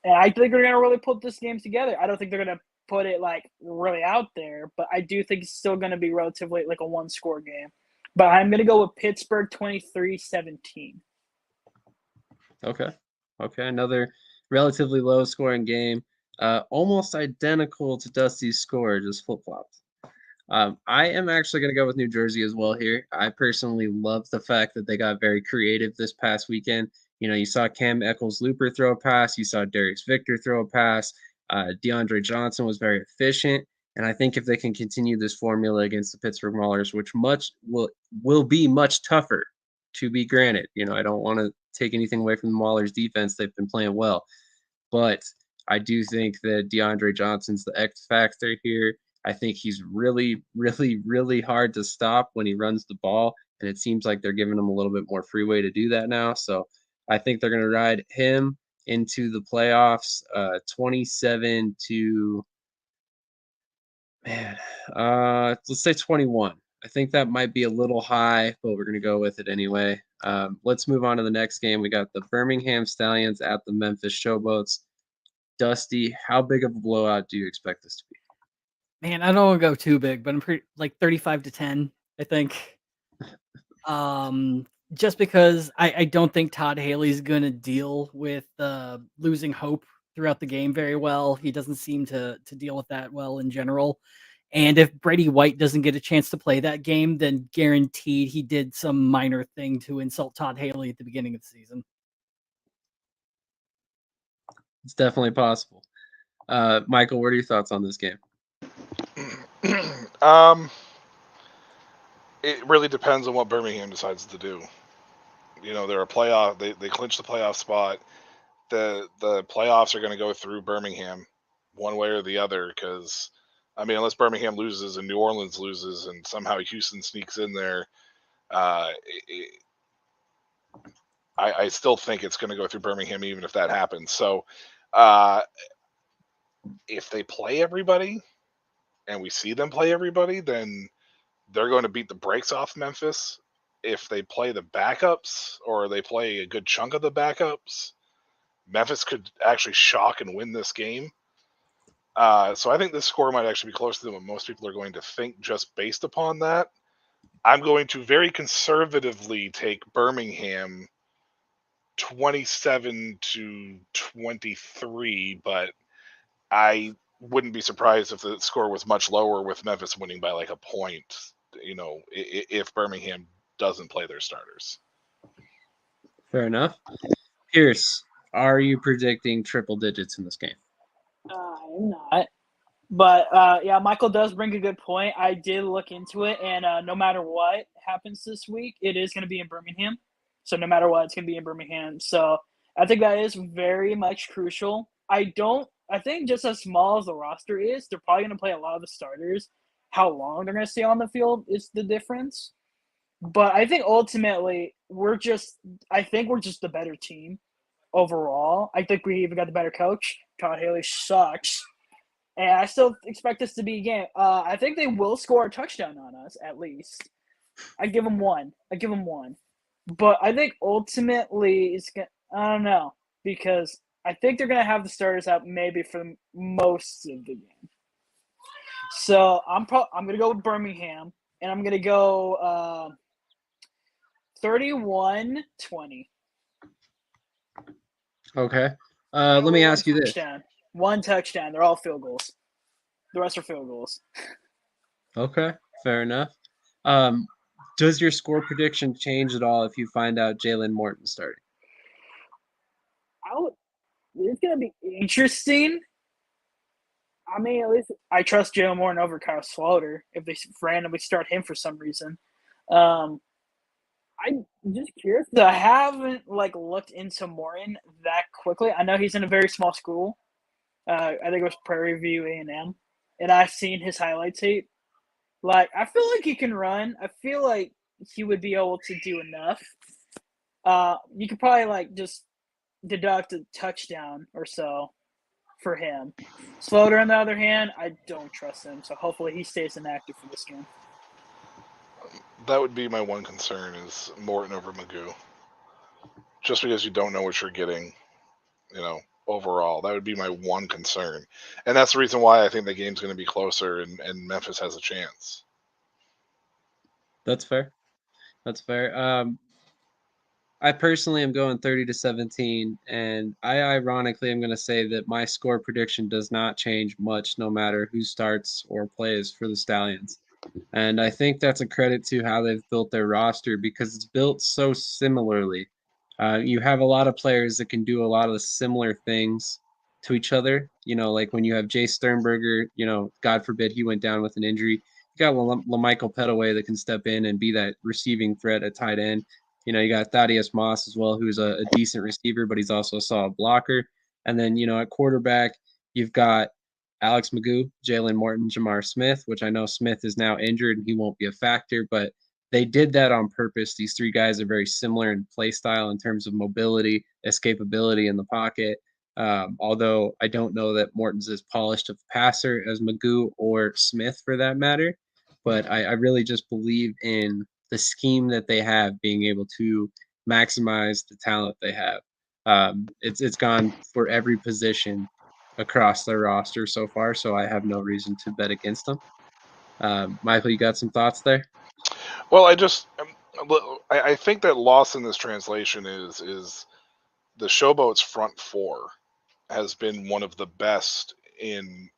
[SPEAKER 4] And I think they're going to really put this game together. I don't think they're going to put it, like, really out there, but I do think it's still going to be relatively like a one-score game. But I'm going to go with Pittsburgh 23-17.
[SPEAKER 1] Okay. Another relatively low-scoring game, almost identical to Dusty's score, just flip-flopped. I am actually going to go with New Jersey as well here. I personally love the fact that they got very creative this past weekend. You saw Cam Eccles-Looper throw a pass. You saw Darius Victor throw a pass. DeAndre Johnson was very efficient. And I think if they can continue this formula against the Pittsburgh Maulers, which will be much tougher, to be granted. I don't want to take anything away from the Maulers' defense. They've been playing well. But I do think that DeAndre Johnson's the X factor here. I think he's really, really, really hard to stop when he runs the ball. And it seems like they're giving him a little bit more freeway to do that now. So I think they're going to ride him into the playoffs 27 to let's say 21. I think that might be a little high, but we're going to go with it anyway. Let's move on to the next game. We got the Birmingham Stallions at the Memphis Showboats. Dusty, how big of a blowout do you expect this to be?
[SPEAKER 2] Man, I don't want to go too big, but I'm pretty like 35-10, I think. Just because I don't think Todd Haley's going to deal with losing hope throughout the game very well. He doesn't seem to deal with that well in general. And if Brady White doesn't get a chance to play that game, then guaranteed he did some minor thing to insult Todd Haley at the beginning of the season.
[SPEAKER 1] It's definitely possible. Michael, what are your thoughts on this game?
[SPEAKER 3] It really depends on what Birmingham decides to do. They're a playoff. They clinched the playoff spot. The playoffs are going to go through Birmingham, one way or the other. Because unless Birmingham loses and New Orleans loses, and somehow Houston sneaks in there, I still think it's going to go through Birmingham, even if that happens. So, if they play everybody, and we see them play everybody, then they're going to beat the brakes off Memphis. If they play the backups, or they play a good chunk of the backups, Memphis could actually shock and win this game. So I think this score might actually be closer than what most people are going to think just based upon that. I'm going to very conservatively take Birmingham 27-23, but I wouldn't be surprised if the score was much lower with Memphis winning by like a point, if Birmingham doesn't play their starters.
[SPEAKER 1] Fair enough. Pearce, are you predicting triple digits in this game?
[SPEAKER 4] I'm not. But yeah, Michael does bring a good point. I did look into it, and no matter what happens this week, it is going to be in Birmingham. So no matter what, it's going to be in Birmingham. So I think that is very much crucial. I think just as small as the roster is, they're probably going to play a lot of the starters. How long they're going to stay on the field is the difference. But I think ultimately I think we're just the better team overall. I think we even got the better coach. Todd Haley sucks. And I still expect this to be a game. I think they will score a touchdown on us, at least. I give them one. But I think ultimately I don't know, because I think they're going to have the starters out maybe for most of the game. So I'm going to go with Birmingham, and I'm going to go 31-20.
[SPEAKER 1] Okay. Let me ask you this.
[SPEAKER 4] One touchdown. They're all field goals. The rest are field goals.
[SPEAKER 1] Okay, fair enough. Does your score prediction change at all if you find out Jalen Morton starting?
[SPEAKER 4] It's going to be interesting. I mean, at least I trust Jalen Morton over Kyle Slaughter if they randomly start him for some reason. I'm just curious. I haven't looked into Morton that quickly. I know he's in a very small school. I think it was Prairie View A&M, and I've seen his highlight tape. I feel like he can run. I feel like he would be able to do enough. You could probably just deduct a touchdown or so for him. Slaughter, on the other hand, I don't trust him, so hopefully he stays inactive for this game.
[SPEAKER 3] That would be my one concern is Morton over Magoo. Just because you don't know what you're getting, overall. That would be my one concern. And that's the reason why I think the game's going to be closer and Memphis has a chance.
[SPEAKER 1] That's fair. I personally am going 30-17, and I ironically am going to say that my score prediction does not change much no matter who starts or plays for the Stallions. And I think that's a credit to how they've built their roster because it's built so similarly. You have a lot of players that can do a lot of the similar things to each other. Like when you have Jay Sternberger, God forbid he went down with an injury. You got LaMichael Petaway that can step in and be that receiving threat at tight end. You got Thaddeus Moss as well, who's a decent receiver, but he's also a solid blocker. And then, at quarterback, you've got Alex Magoo, Jalen Morton, Jamar Smith, which I know Smith is now injured and he won't be a factor, but they did that on purpose. These three guys are very similar in play style in terms of mobility, escapability in the pocket. Although I don't know that Morton's as polished of a passer as Magoo or Smith for that matter, but I really just believe in the scheme that they have being able to maximize the talent they have. It's gone for every position across their roster so far, so I have no reason to bet against them. Michael, you got some thoughts there?
[SPEAKER 3] Well, I think that loss in this translation is the Showboats front four has been one of the best in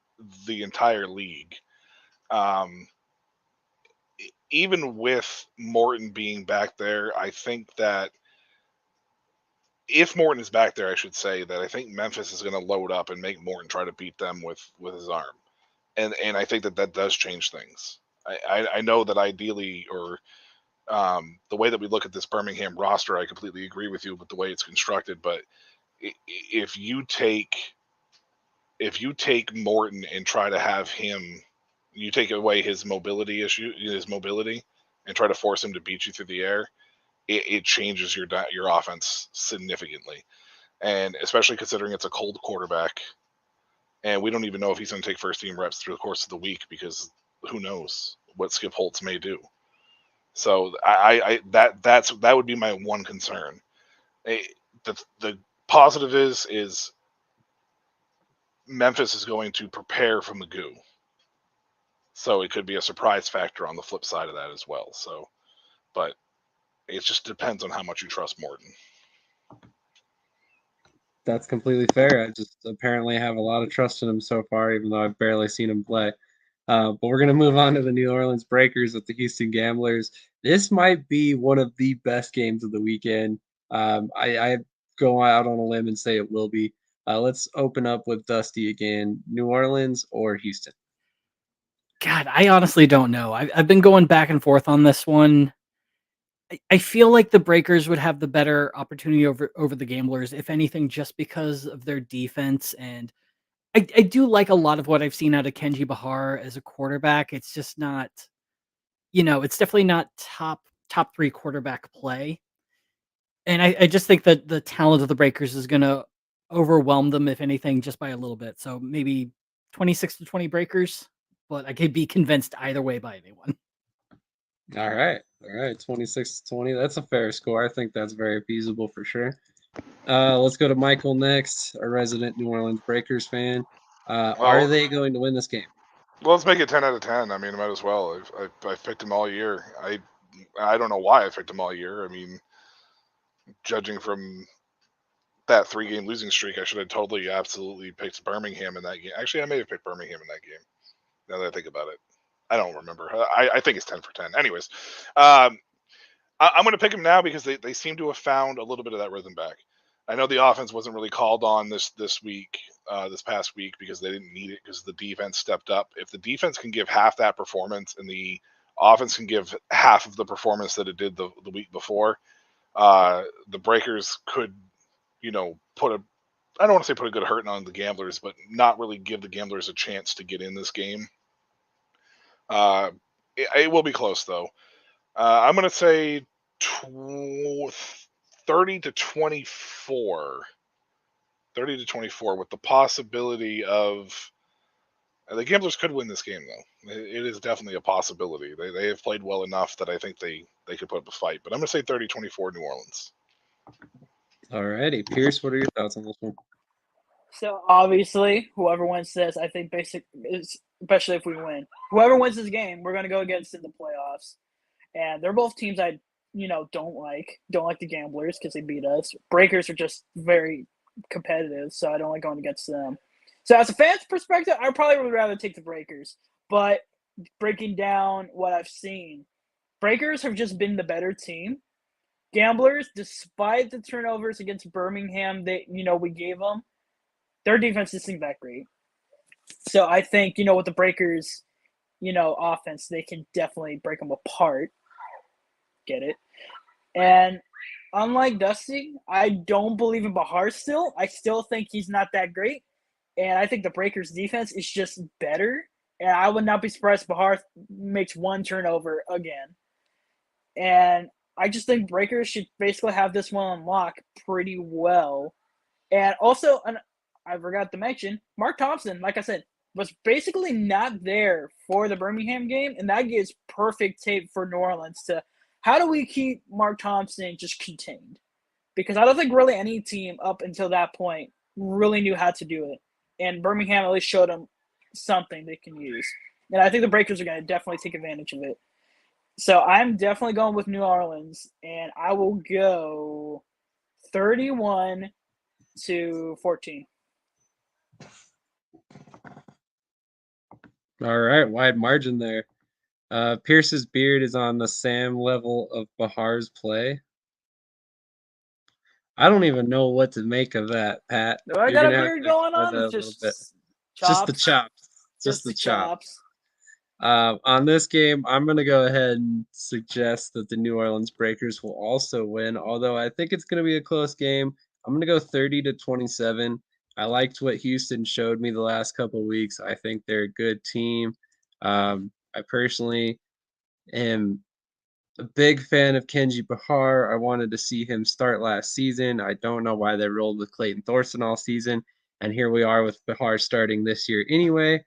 [SPEAKER 3] the entire league. Even with Morton being back there, I think that if Morton is back there, I should say that I think Memphis is going to load up and make Morton try to beat them with his arm. And I think that does change things. I know that ideally, or the way that we look at this Birmingham roster, I completely agree with you with the way it's constructed. But if you take Morton and try to have him, you take away his mobility, and try to force him to beat you through the air, it changes your offense significantly. And especially considering it's a cold quarterback, and we don't even know if he's going to take first team reps through the course of the week because who knows what Skip Holtz may do. So that would be my one concern. The positive is Memphis is going to prepare for Magoo. So it could be a surprise factor on the flip side of that as well. So, but it just depends on how much you trust Morton.
[SPEAKER 1] That's completely fair. I just apparently have a lot of trust in him so far, even though I've barely seen him play. But we're going to move on to the New Orleans Breakers with the Houston Gamblers. This might be one of the best games of the weekend. I go out on a limb and say it will be. Let's open up with Dusty again. New Orleans or Houston?
[SPEAKER 2] God, I honestly don't know. I've been going back and forth on this one. I feel like the Breakers would have the better opportunity over the Gamblers, if anything, just because of their defense. And I do like a lot of what I've seen out of Kenji Bahar as a quarterback. It's just not, it's definitely not top three quarterback play. And I just think that the talent of the Breakers is going to overwhelm them, if anything, just by a little bit. So maybe 26-20 Breakers, but I could be convinced either way by anyone.
[SPEAKER 1] All right. 26-20. That's a fair score. I think that's very feasible for sure. Let's go to Michael next, a resident New Orleans Breakers fan. Are they going to win this game?
[SPEAKER 3] Well, let's make it 10 out of 10. I mean, I might as well. I've picked him all year. I don't know why I picked him all year. I mean, judging from that 3-game losing streak, I should have totally, absolutely picked Birmingham in that game. Actually, I may have picked Birmingham in that game, now that I think about it. I don't remember. I think it's 10 for 10. Anyways, I'm going to pick him now because they seem to have found a little bit of that rhythm back. I know the offense wasn't really called on this week, this past week, because they didn't need it because the defense stepped up. If the defense can give half that performance and the offense can give half of the performance that it did the week before, the Breakers could, put a, I don't want to say put a good hurting on the Gamblers, but not really give the Gamblers a chance to get in this game. It will be close though. I'm going to say 30-24. 30-24 with the possibility of the Gamblers could win this game though. It is definitely a possibility. They have played well enough that I think they could put up a fight. But I'm going to say 30-24 New Orleans.
[SPEAKER 1] All righty. Pearce, what are your thoughts on this one?
[SPEAKER 4] So obviously, whoever wins this, I think especially if we win, whoever wins this game, we're gonna go against in the playoffs. And they're both teams I, don't like. Don't like the Gamblers because they beat us. Breakers are just very competitive, so I don't like going against them. So as a fan's perspective, I probably would rather take the Breakers. But breaking down what I've seen, Breakers have just been the better team. Gamblers, despite the turnovers against Birmingham, we gave them, their defense isn't that great. So I think, with the Breakers, offense, they can definitely break them apart. Get it? And unlike Dusty, I don't believe in Bahar still. I still think he's not that great. And I think the Breakers defense is just better. And I would not be surprised if Bahar makes one turnover again. And I just think Breakers should basically have this one on lock pretty well. And also, I forgot to mention, Mark Thompson, like I said, was basically not there for the Birmingham game, and that gives perfect tape for New Orleans to how do we keep Mark Thompson just contained? Because I don't think really any team up until that point really knew how to do it. And Birmingham at least showed them something they can use. And I think the Breakers are going to definitely take advantage of it. So I'm definitely going with New Orleans, and I will go 31-14.
[SPEAKER 1] All right, wide margin there. Pierce's beard is on the Sam level of Bahar's play. I don't even know what to make of that, Pat.
[SPEAKER 4] Do I
[SPEAKER 1] You're
[SPEAKER 4] got a
[SPEAKER 1] gonna have
[SPEAKER 4] beard
[SPEAKER 1] to
[SPEAKER 4] going
[SPEAKER 1] explain
[SPEAKER 4] on?
[SPEAKER 1] that a
[SPEAKER 4] It's
[SPEAKER 1] little bit.
[SPEAKER 4] chops.
[SPEAKER 1] Just the chops. Just the chops. On this game, I'm going to go ahead and suggest that the New Orleans Breakers will also win, although I think it's going to be a close game. I'm going to go 30-27. I liked what Houston showed me the last couple of weeks. I think they're a good team. I personally am a big fan of Kenji Bahar. I wanted to see him start last season. I don't know why they rolled with Clayton Thorson all season. And here we are with Bahar starting this year anyway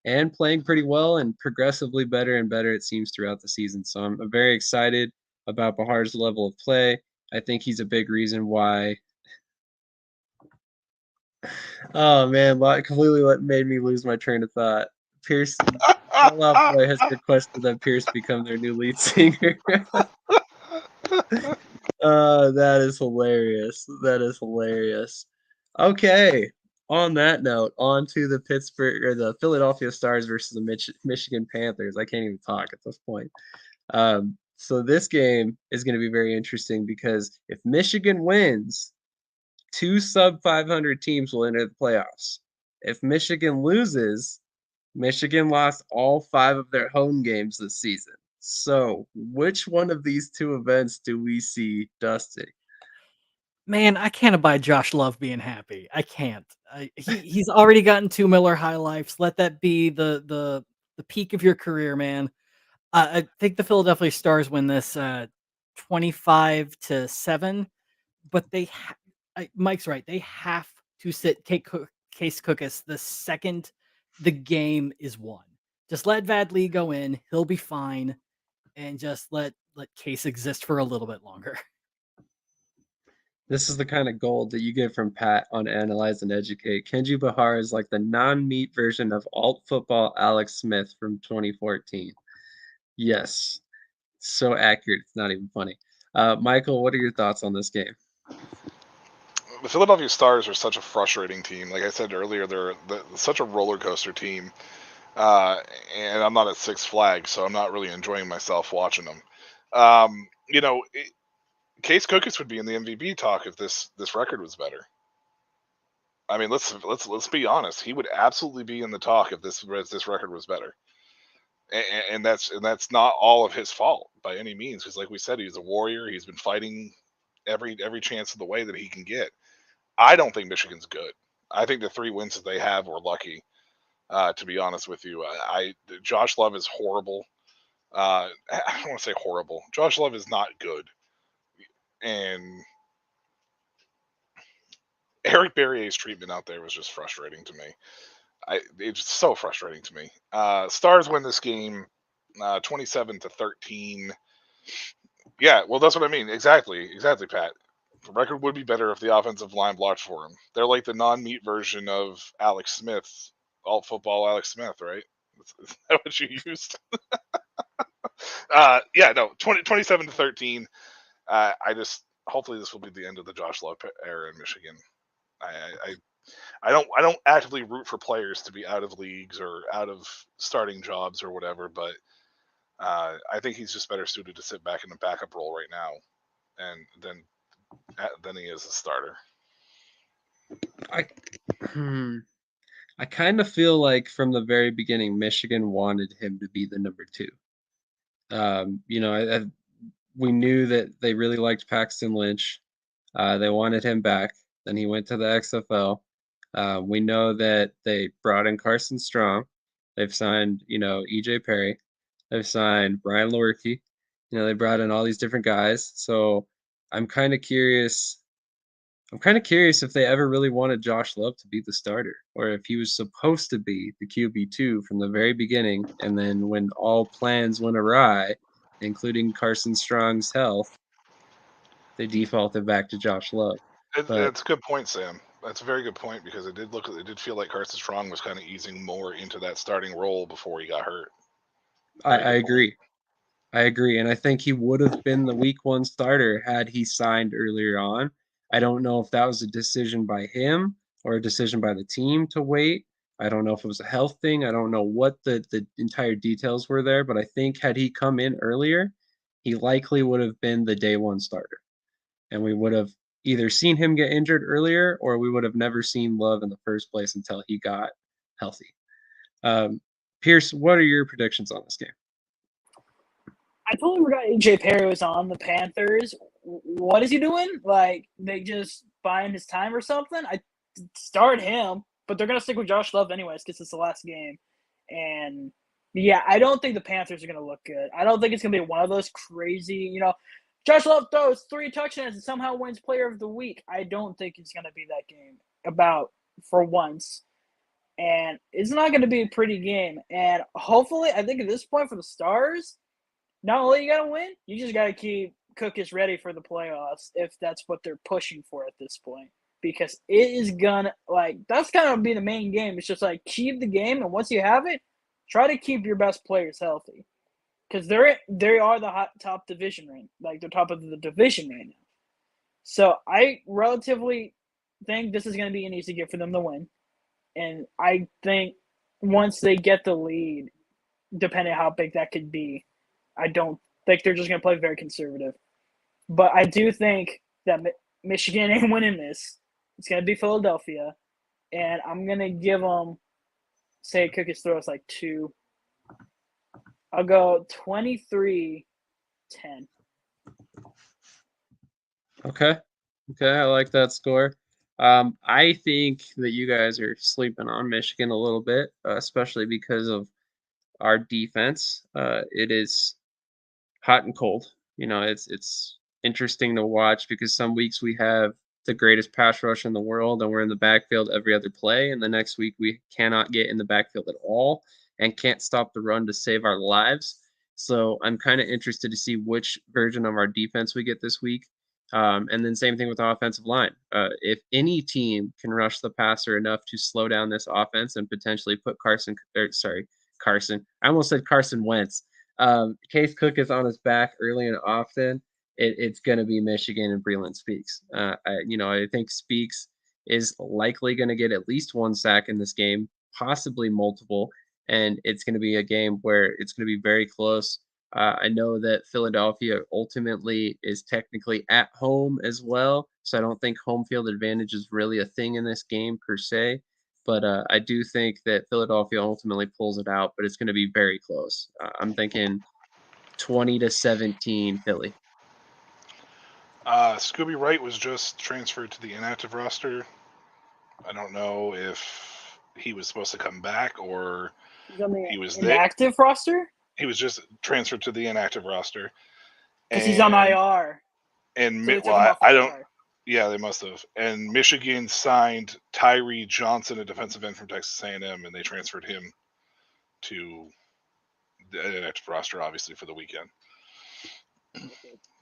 [SPEAKER 1] and playing pretty well and progressively better and better, it seems, throughout the season. So I'm very excited about Bahar's level of play. I think he's a big reason why. Oh, man, completely made me lose my train of thought. Pearce, Fall Out Boy has requested that Pearce become their new lead singer. That is hilarious. That is hilarious. Okay. On that note, on to the Philadelphia Stars versus the Michigan Panthers. I can't even talk at this point. So this game is going to be very interesting because if Michigan wins, two sub 500 teams will enter the playoffs. If Michigan loses, Michigan lost all 5 of their home games this season. So, which one of these two events do we see Dusty?
[SPEAKER 2] Man, I can't abide Josh Love being happy. I can't. He's already gotten 2 Miller High Lifes. Let that be the peak of your career, man. I think the Philadelphia Stars win this 25-7, but Mike's right. They have to sit Case Cookus the second the game is won. Just let Vadley go in. He'll be fine, and just let Case exist for a little bit longer.
[SPEAKER 1] This is the kind of gold that you get from Pat on Analyze and Educate. Kenji Bahar is like the non-meat version of alt football Alex Smith from 2014. Yes, so accurate. It's not even funny. Michael, what are your thoughts on this game?
[SPEAKER 3] The Philadelphia Stars are such a frustrating team. Like I said earlier, they're such a roller coaster team. And I'm not at Six Flags, so I'm not really enjoying myself watching them. Case Cookus would be in the MVP talk if this record was better. I mean, let's be honest. He would absolutely be in the talk if this record was better. And that's not all of his fault by any means, because like we said, he's a warrior. He's been fighting every chance of the way that he can get. I don't think Michigan's good. I think the 3 wins that they have were lucky. To be honest with you, Josh Love is horrible. I don't want to say horrible. Josh Love is not good, and Eric Berrier's treatment out there was just frustrating to me. It's so frustrating to me. Stars win this game, 27-13. Yeah, well, that's what I mean. Exactly, Pat. The record would be better if the offensive line blocked for him. They're like the non-meat version of Alex Smith, alt football Alex Smith, right? Is that what you used? 27-13. Hopefully this will be the end of the Josh Love era in Michigan. I don't actively root for players to be out of leagues or out of starting jobs or whatever, but I think he's just better suited to sit back in the backup role right now, and than he is a starter.
[SPEAKER 1] I kind of feel like from the very beginning, Michigan wanted him to be the number 2. We knew that they really liked Paxton Lynch. They wanted him back. Then he went to the XFL. We know that they brought in Carson Strong. They've signed, EJ Perry. They've signed Brian Lewerke. They brought in all these different guys. So I'm kind of curious. I'm kind of curious if they ever really wanted Josh Love to be the starter, or if he was supposed to be the QB2 from the very beginning, and then when all plans went awry, including Carson Strong's health, they defaulted back to Josh Love.
[SPEAKER 3] That's a good point, Sam. That's a very good point, because it did feel like Carson Strong was kind of easing more into that starting role before he got hurt.
[SPEAKER 1] I agree. I agree, and I think he would have been the week 1 starter had he signed earlier on. I don't know if that was a decision by him or a decision by the team to wait. I don't know if it was a health thing. I don't know what the entire details were there, but I think had he come in earlier, he likely would have been the day 1 starter. And we would have either seen him get injured earlier, or we would have never seen Love in the first place until he got healthy. Pearce, what are your predictions on this game?
[SPEAKER 4] I totally forgot AJ Perry was on the Panthers. What is he doing? Like, they just buying his time or something? I start him, but they're going to stick with Josh Love anyways because it's the last game. And, yeah, I don't think the Panthers are going to look good. I don't think it's going to be one of those crazy, Josh Love throws 3 touchdowns and somehow wins Player of the Week. I don't think it's going to be that game for once. And it's not going to be a pretty game. And hopefully, I think at this point for the Stars, not only you got to win, you just got to keep Cookus ready for the playoffs if that's what they're pushing for at this point. Because it is going to, that's going to be the main game. It's just keep the game, and once you have it, try to keep your best players healthy. Because they are the top division they're top of the division right now. So I relatively think this is going to be an easy game for them to win. And I think once they get the lead, depending on how big that could be, I don't think they're just going to play very conservative. But I do think that Michigan ain't winning this. It's going to be Philadelphia. And I'm going to give them, say, Cookies throws like 2. I'll go 23-10.
[SPEAKER 1] Okay. Okay, I like that score. I think that you guys are sleeping on Michigan a little bit, especially because of our defense. It is hot and cold. It's interesting to watch because some weeks we have the greatest pass rush in the world and we're in the backfield every other play, and the next week we cannot get in the backfield at all and can't stop the run to save our lives. So I'm kind of interested to see which version of our defense we get this week. And then same thing with the offensive line. If any team can rush the passer enough to slow down this offense and potentially put Carson. I almost said Carson Wentz. Case Cook is on his back early and often. It's going to be Michigan and Breland Speaks. I think Speaks is likely going to get at least 1 sack in this game, possibly multiple, and it's going to be a game where it's going to be very close. I know that Philadelphia ultimately is technically at home as well, so I don't think home field advantage is really a thing in this game per se. But I do think that Philadelphia ultimately pulls it out, but it's going to be very close. I'm thinking 20-17 Philly.
[SPEAKER 3] Scooby Wright was just transferred to the inactive roster. I don't know if he was supposed to come back or
[SPEAKER 4] He's on the
[SPEAKER 3] he was
[SPEAKER 4] inactive roster?
[SPEAKER 3] He was just transferred to the inactive roster.
[SPEAKER 4] Because he's on IR.
[SPEAKER 3] And
[SPEAKER 4] So I don't.
[SPEAKER 3] Yeah, they must have. And Michigan signed Tyree Johnson, a defensive end from Texas A&M, and they transferred him to the inactive roster, obviously, for the weekend.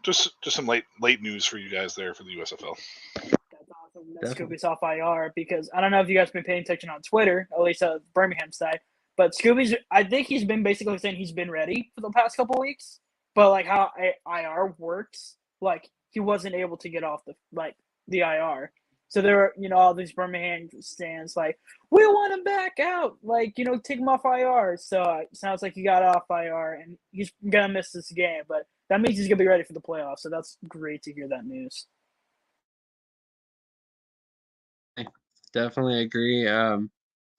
[SPEAKER 3] Just some late news for you guys there for the USFL.
[SPEAKER 4] That's awesome. That Scooby's off IR because I don't know if you guys have been paying attention on Twitter, at least Birmingham side, but Scooby's, I think he's been basically saying he's been ready for the past couple weeks, but like how IR works, like he wasn't able to get off the IR. So there are, all these Birmingham stands like, we want him back out, take him off IR. So it sounds like he got off IR and he's gonna miss this game, but that means he's gonna be ready for the playoffs. So that's great to hear that news.
[SPEAKER 1] Definitely agree.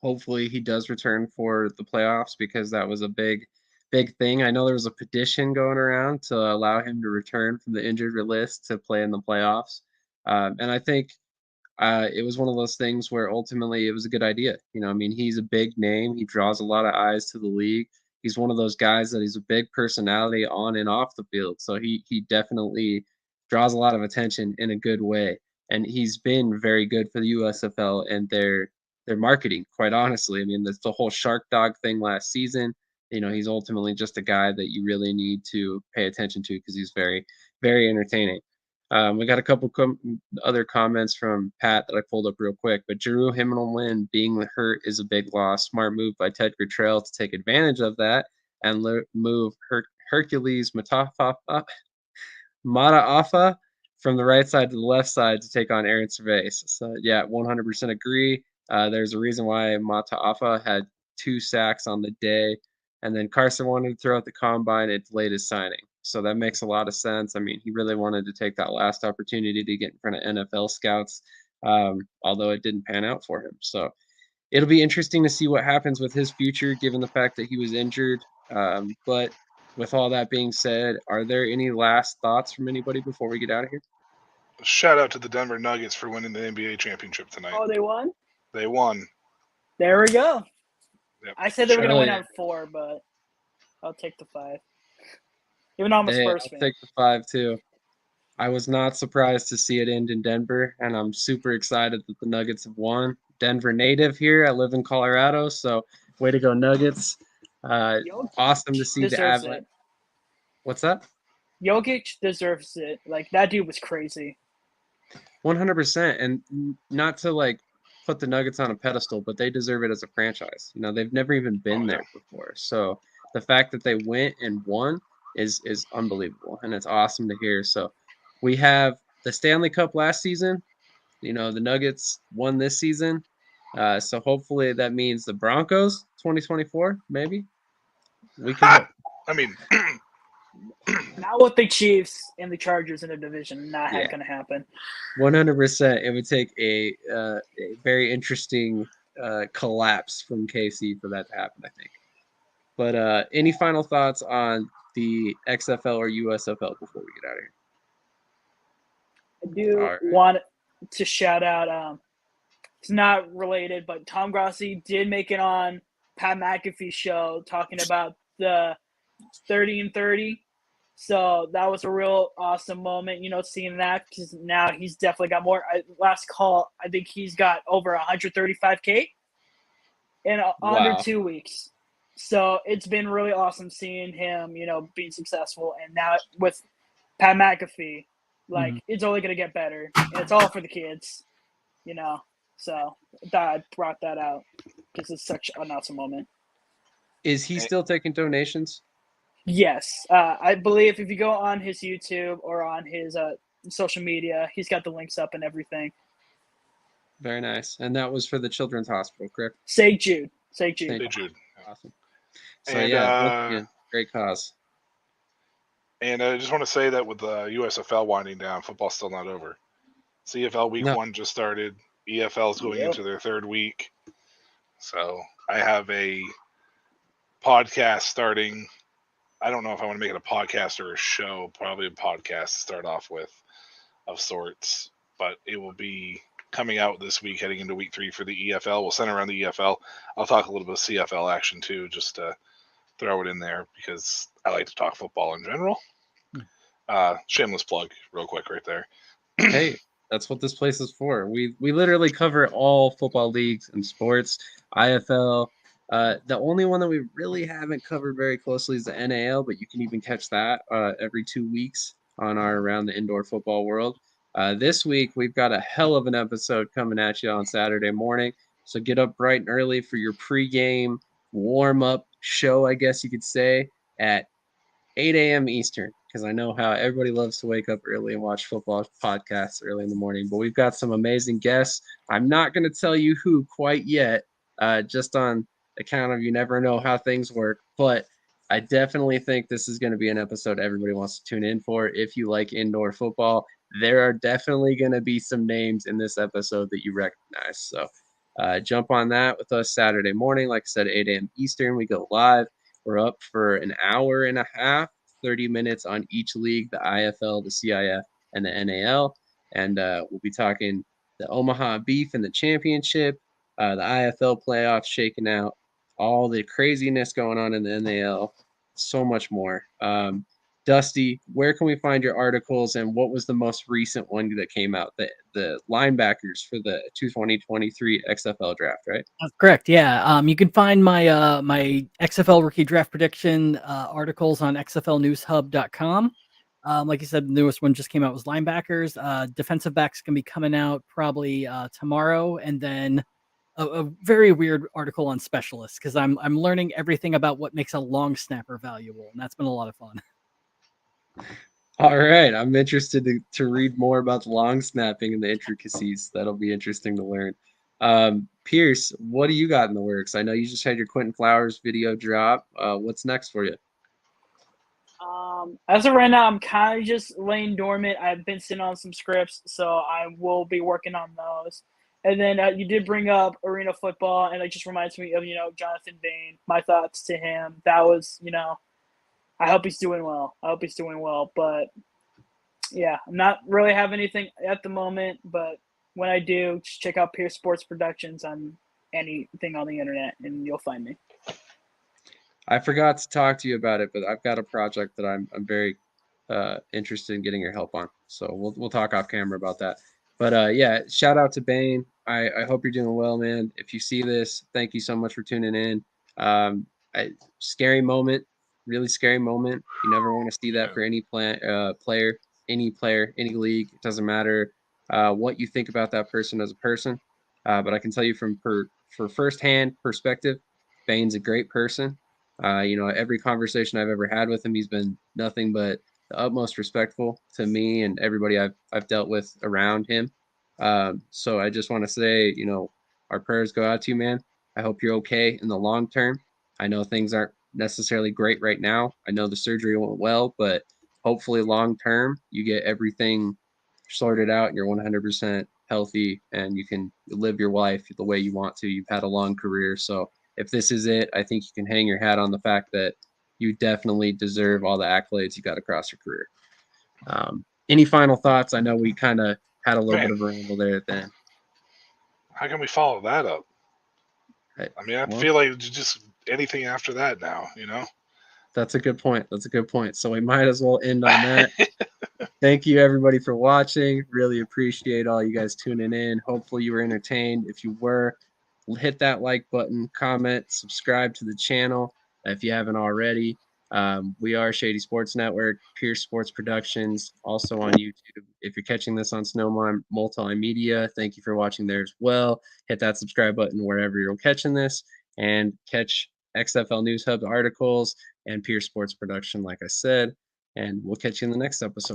[SPEAKER 1] Hopefully he does return for the playoffs because that was a big thing. I know there was a petition going around to allow him to return from the injured list to play in the playoffs. And I think it was one of those things where ultimately it was a good idea. He's a big name. He draws a lot of eyes to the league. He's one of those guys that he's a big personality on and off the field. So he definitely draws a lot of attention in a good way. And he's been very good for the USFL and their marketing, quite honestly. That's the whole Shark Dog thing last season. He's ultimately just a guy that you really need to pay attention to because he's very, very entertaining. We got a couple other comments from Pat that I pulled up real quick, but Drew Himmelman being hurt is a big loss. Smart move by Ted Guttrell to take advantage of that and move Hercules Mataafa from the right side to the left side to take on Aaron Cervais. So, yeah, 100% agree. There's a reason why Mataafa had 2 sacks on the day, and then Carson wanted to throw out the combine. It delayed his signing. So that makes a lot of sense. He really wanted to take that last opportunity to get in front of NFL scouts, although it didn't pan out for him. So it'll be interesting to see what happens with his future, given the fact that he was injured. But with all that being said, are there any last thoughts from anybody before we get out of here?
[SPEAKER 3] Shout out to the Denver Nuggets for winning the NBA championship tonight.
[SPEAKER 4] Oh, they won?
[SPEAKER 3] They won.
[SPEAKER 4] There we go.
[SPEAKER 3] Yep.
[SPEAKER 4] I said they were going to win on 4, but I'll take the 5. Even though I'm a Spurs fan.
[SPEAKER 1] I'll take the 5 too. I was not surprised to see it end in Denver, and I'm super excited that the Nuggets have won. Denver native here. I live in Colorado, so way to go Nuggets. Awesome to see the Avalanche. What's that?
[SPEAKER 4] Jokic deserves it. That dude was crazy.
[SPEAKER 1] 100%. And not to put the Nuggets on a pedestal, but they deserve it as a franchise. They've never even been there before. So the fact that they went and won is unbelievable, and it's awesome to hear. So we have the Stanley Cup last season. You know, the Nuggets won this season. So hopefully that means the Broncos 2024, maybe. We can hope.
[SPEAKER 3] I mean,
[SPEAKER 4] Not with the Chiefs and the Chargers in the division. Not
[SPEAKER 1] Yeah.
[SPEAKER 4] going to happen.
[SPEAKER 1] 100%. It would take a very interesting collapse from KC for that to happen, I think. But any final thoughts on the XFL or USFL before we get out of here?
[SPEAKER 4] I do
[SPEAKER 1] All right.
[SPEAKER 4] want to shout out. It's not related, but Tom Grossi did make it on Pat McAfee's show talking about the 30 and 30. So that was a real awesome moment, seeing that, because now he's definitely got more. Last call, I think he's got over 135K in under
[SPEAKER 1] Wow.
[SPEAKER 4] 2 weeks. So it's been really awesome seeing him, be successful. And now with Pat McAfee, it's only going to get better. And it's all for the kids, So I thought I brought that out because it's such an awesome moment.
[SPEAKER 1] Is he still taking donations?
[SPEAKER 4] Yes. I believe if you go on his YouTube or on his social media, he's got the links up and everything.
[SPEAKER 1] Very nice. And that was for the Children's Hospital, correct?
[SPEAKER 4] St. Jude. St. Jude.
[SPEAKER 3] St. Jude.
[SPEAKER 1] Awesome. So,
[SPEAKER 3] And,
[SPEAKER 1] once again, great cause.
[SPEAKER 3] And I just want to say that with the USFL winding down, football's still not over. CFL week 1 just started. EFL is going into their 3rd week. So I have a podcast starting. I don't know if I want to make it a podcast or a show. Probably a podcast to start off with of sorts. But it will be coming out this week, heading into week 3 for the EFL. We'll center around the EFL. I'll talk a little bit of CFL action too, just to throw it in there because I like to talk football in general. Shameless plug, real quick, right there.
[SPEAKER 1] Hey, that's what this place is for. We literally cover all football leagues and sports, IFL. The only one that we really haven't covered very closely is the NAL, but you can even catch that every 2 weeks on our Around the Indoor Football World. This week, we've got a hell of an episode coming at you on Saturday morning. So get up bright and early for your pregame warm-up show, I guess you could say, at 8 a.m. Eastern, because I know how everybody loves to wake up early and watch football podcasts early in the morning. But we've got some amazing guests. I'm not going to tell you who quite yet, just on account of you never know how things work. But I definitely think this is going to be an episode everybody wants to tune in for. If you like indoor football, there are definitely going to be some names in this episode that you recognize. So jump on that with us Saturday morning. Like I said, 8 a.m. Eastern, we go live. We're up for an hour and a half, 30 minutes on each league, the IFL, the CIF, and the NAL. And we'll be talking the Omaha Beef and the championship, the IFL playoffs shaking out, all the craziness going on in the NAL, so much more. Dusty, where can we find your articles, and what was the most recent one that came out? The linebackers for the 2023 XFL draft, right?
[SPEAKER 2] That's correct. Yeah. You can find my my XFL rookie draft prediction articles on xflnewshub.com. Like you said, the newest one just came out was linebackers. Defensive backs can be coming out probably tomorrow, and then a very weird article on specialists because I'm learning everything about what makes a long snapper valuable, and that's been a lot of fun.
[SPEAKER 1] All right. I'm interested to read more about the long snapping and the intricacies. That'll be interesting to learn. Pearce, what do you got in the works? I know you just had your Quentin Flowers video drop. What's next for you?
[SPEAKER 4] As of right now, I'm kind of just laying dormant. I've been sitting on some scripts, so I will be working on those. And then you did bring up arena football, and it just reminds me of, Jonathan Bain. My thoughts to him. That was, I hope he's doing well. But, yeah, I'm not really have anything at the moment. But when I do, just check out Pearce Sports Productions on anything on the internet, and you'll find me.
[SPEAKER 1] I forgot to talk to you about it, but I've got a project that I'm very interested in getting your help on. So we'll talk off camera about that. But yeah, shout out to Bane. I hope you're doing well, man. If you see this, thank you so much for tuning in. Scary moment, really scary moment. You never want to see that for any player, any league. It doesn't matter what you think about that person as a person. But I can tell you from for firsthand perspective, Bane's a great person. Every conversation I've ever had with him, he's been nothing but the utmost respectful to me and everybody I've dealt with around him. So I just want to say, our prayers go out to you, man. I hope you're okay in the long term. I know things aren't necessarily great right now. I know the surgery went well, but hopefully long term you get everything sorted out and you're 100% healthy and you can live your life the way you want to. You've had a long career. So if this is it, I think you can hang your hat on the fact that you definitely deserve all the accolades you got across your career. Any final thoughts? I know we kind of had a little bit of a ramble there at the end.
[SPEAKER 3] How can we follow that up?
[SPEAKER 1] I
[SPEAKER 3] I feel like just anything after that now,
[SPEAKER 1] That's a good point. So we might as well end on that. Thank you, everybody, for watching. Really appreciate all you guys tuning in. Hopefully you were entertained. If you were, hit that like button, comment, subscribe to the channel if you haven't already. We are Shady Sports Network, Pearce Sports Productions, also on YouTube. If you're catching this on Snowmon Multimedia, thank you for watching there as well. Hit that subscribe button wherever you're catching this and catch XFL News Hub articles and Pearce Sports Production, like I said. And we'll catch you in the next episode.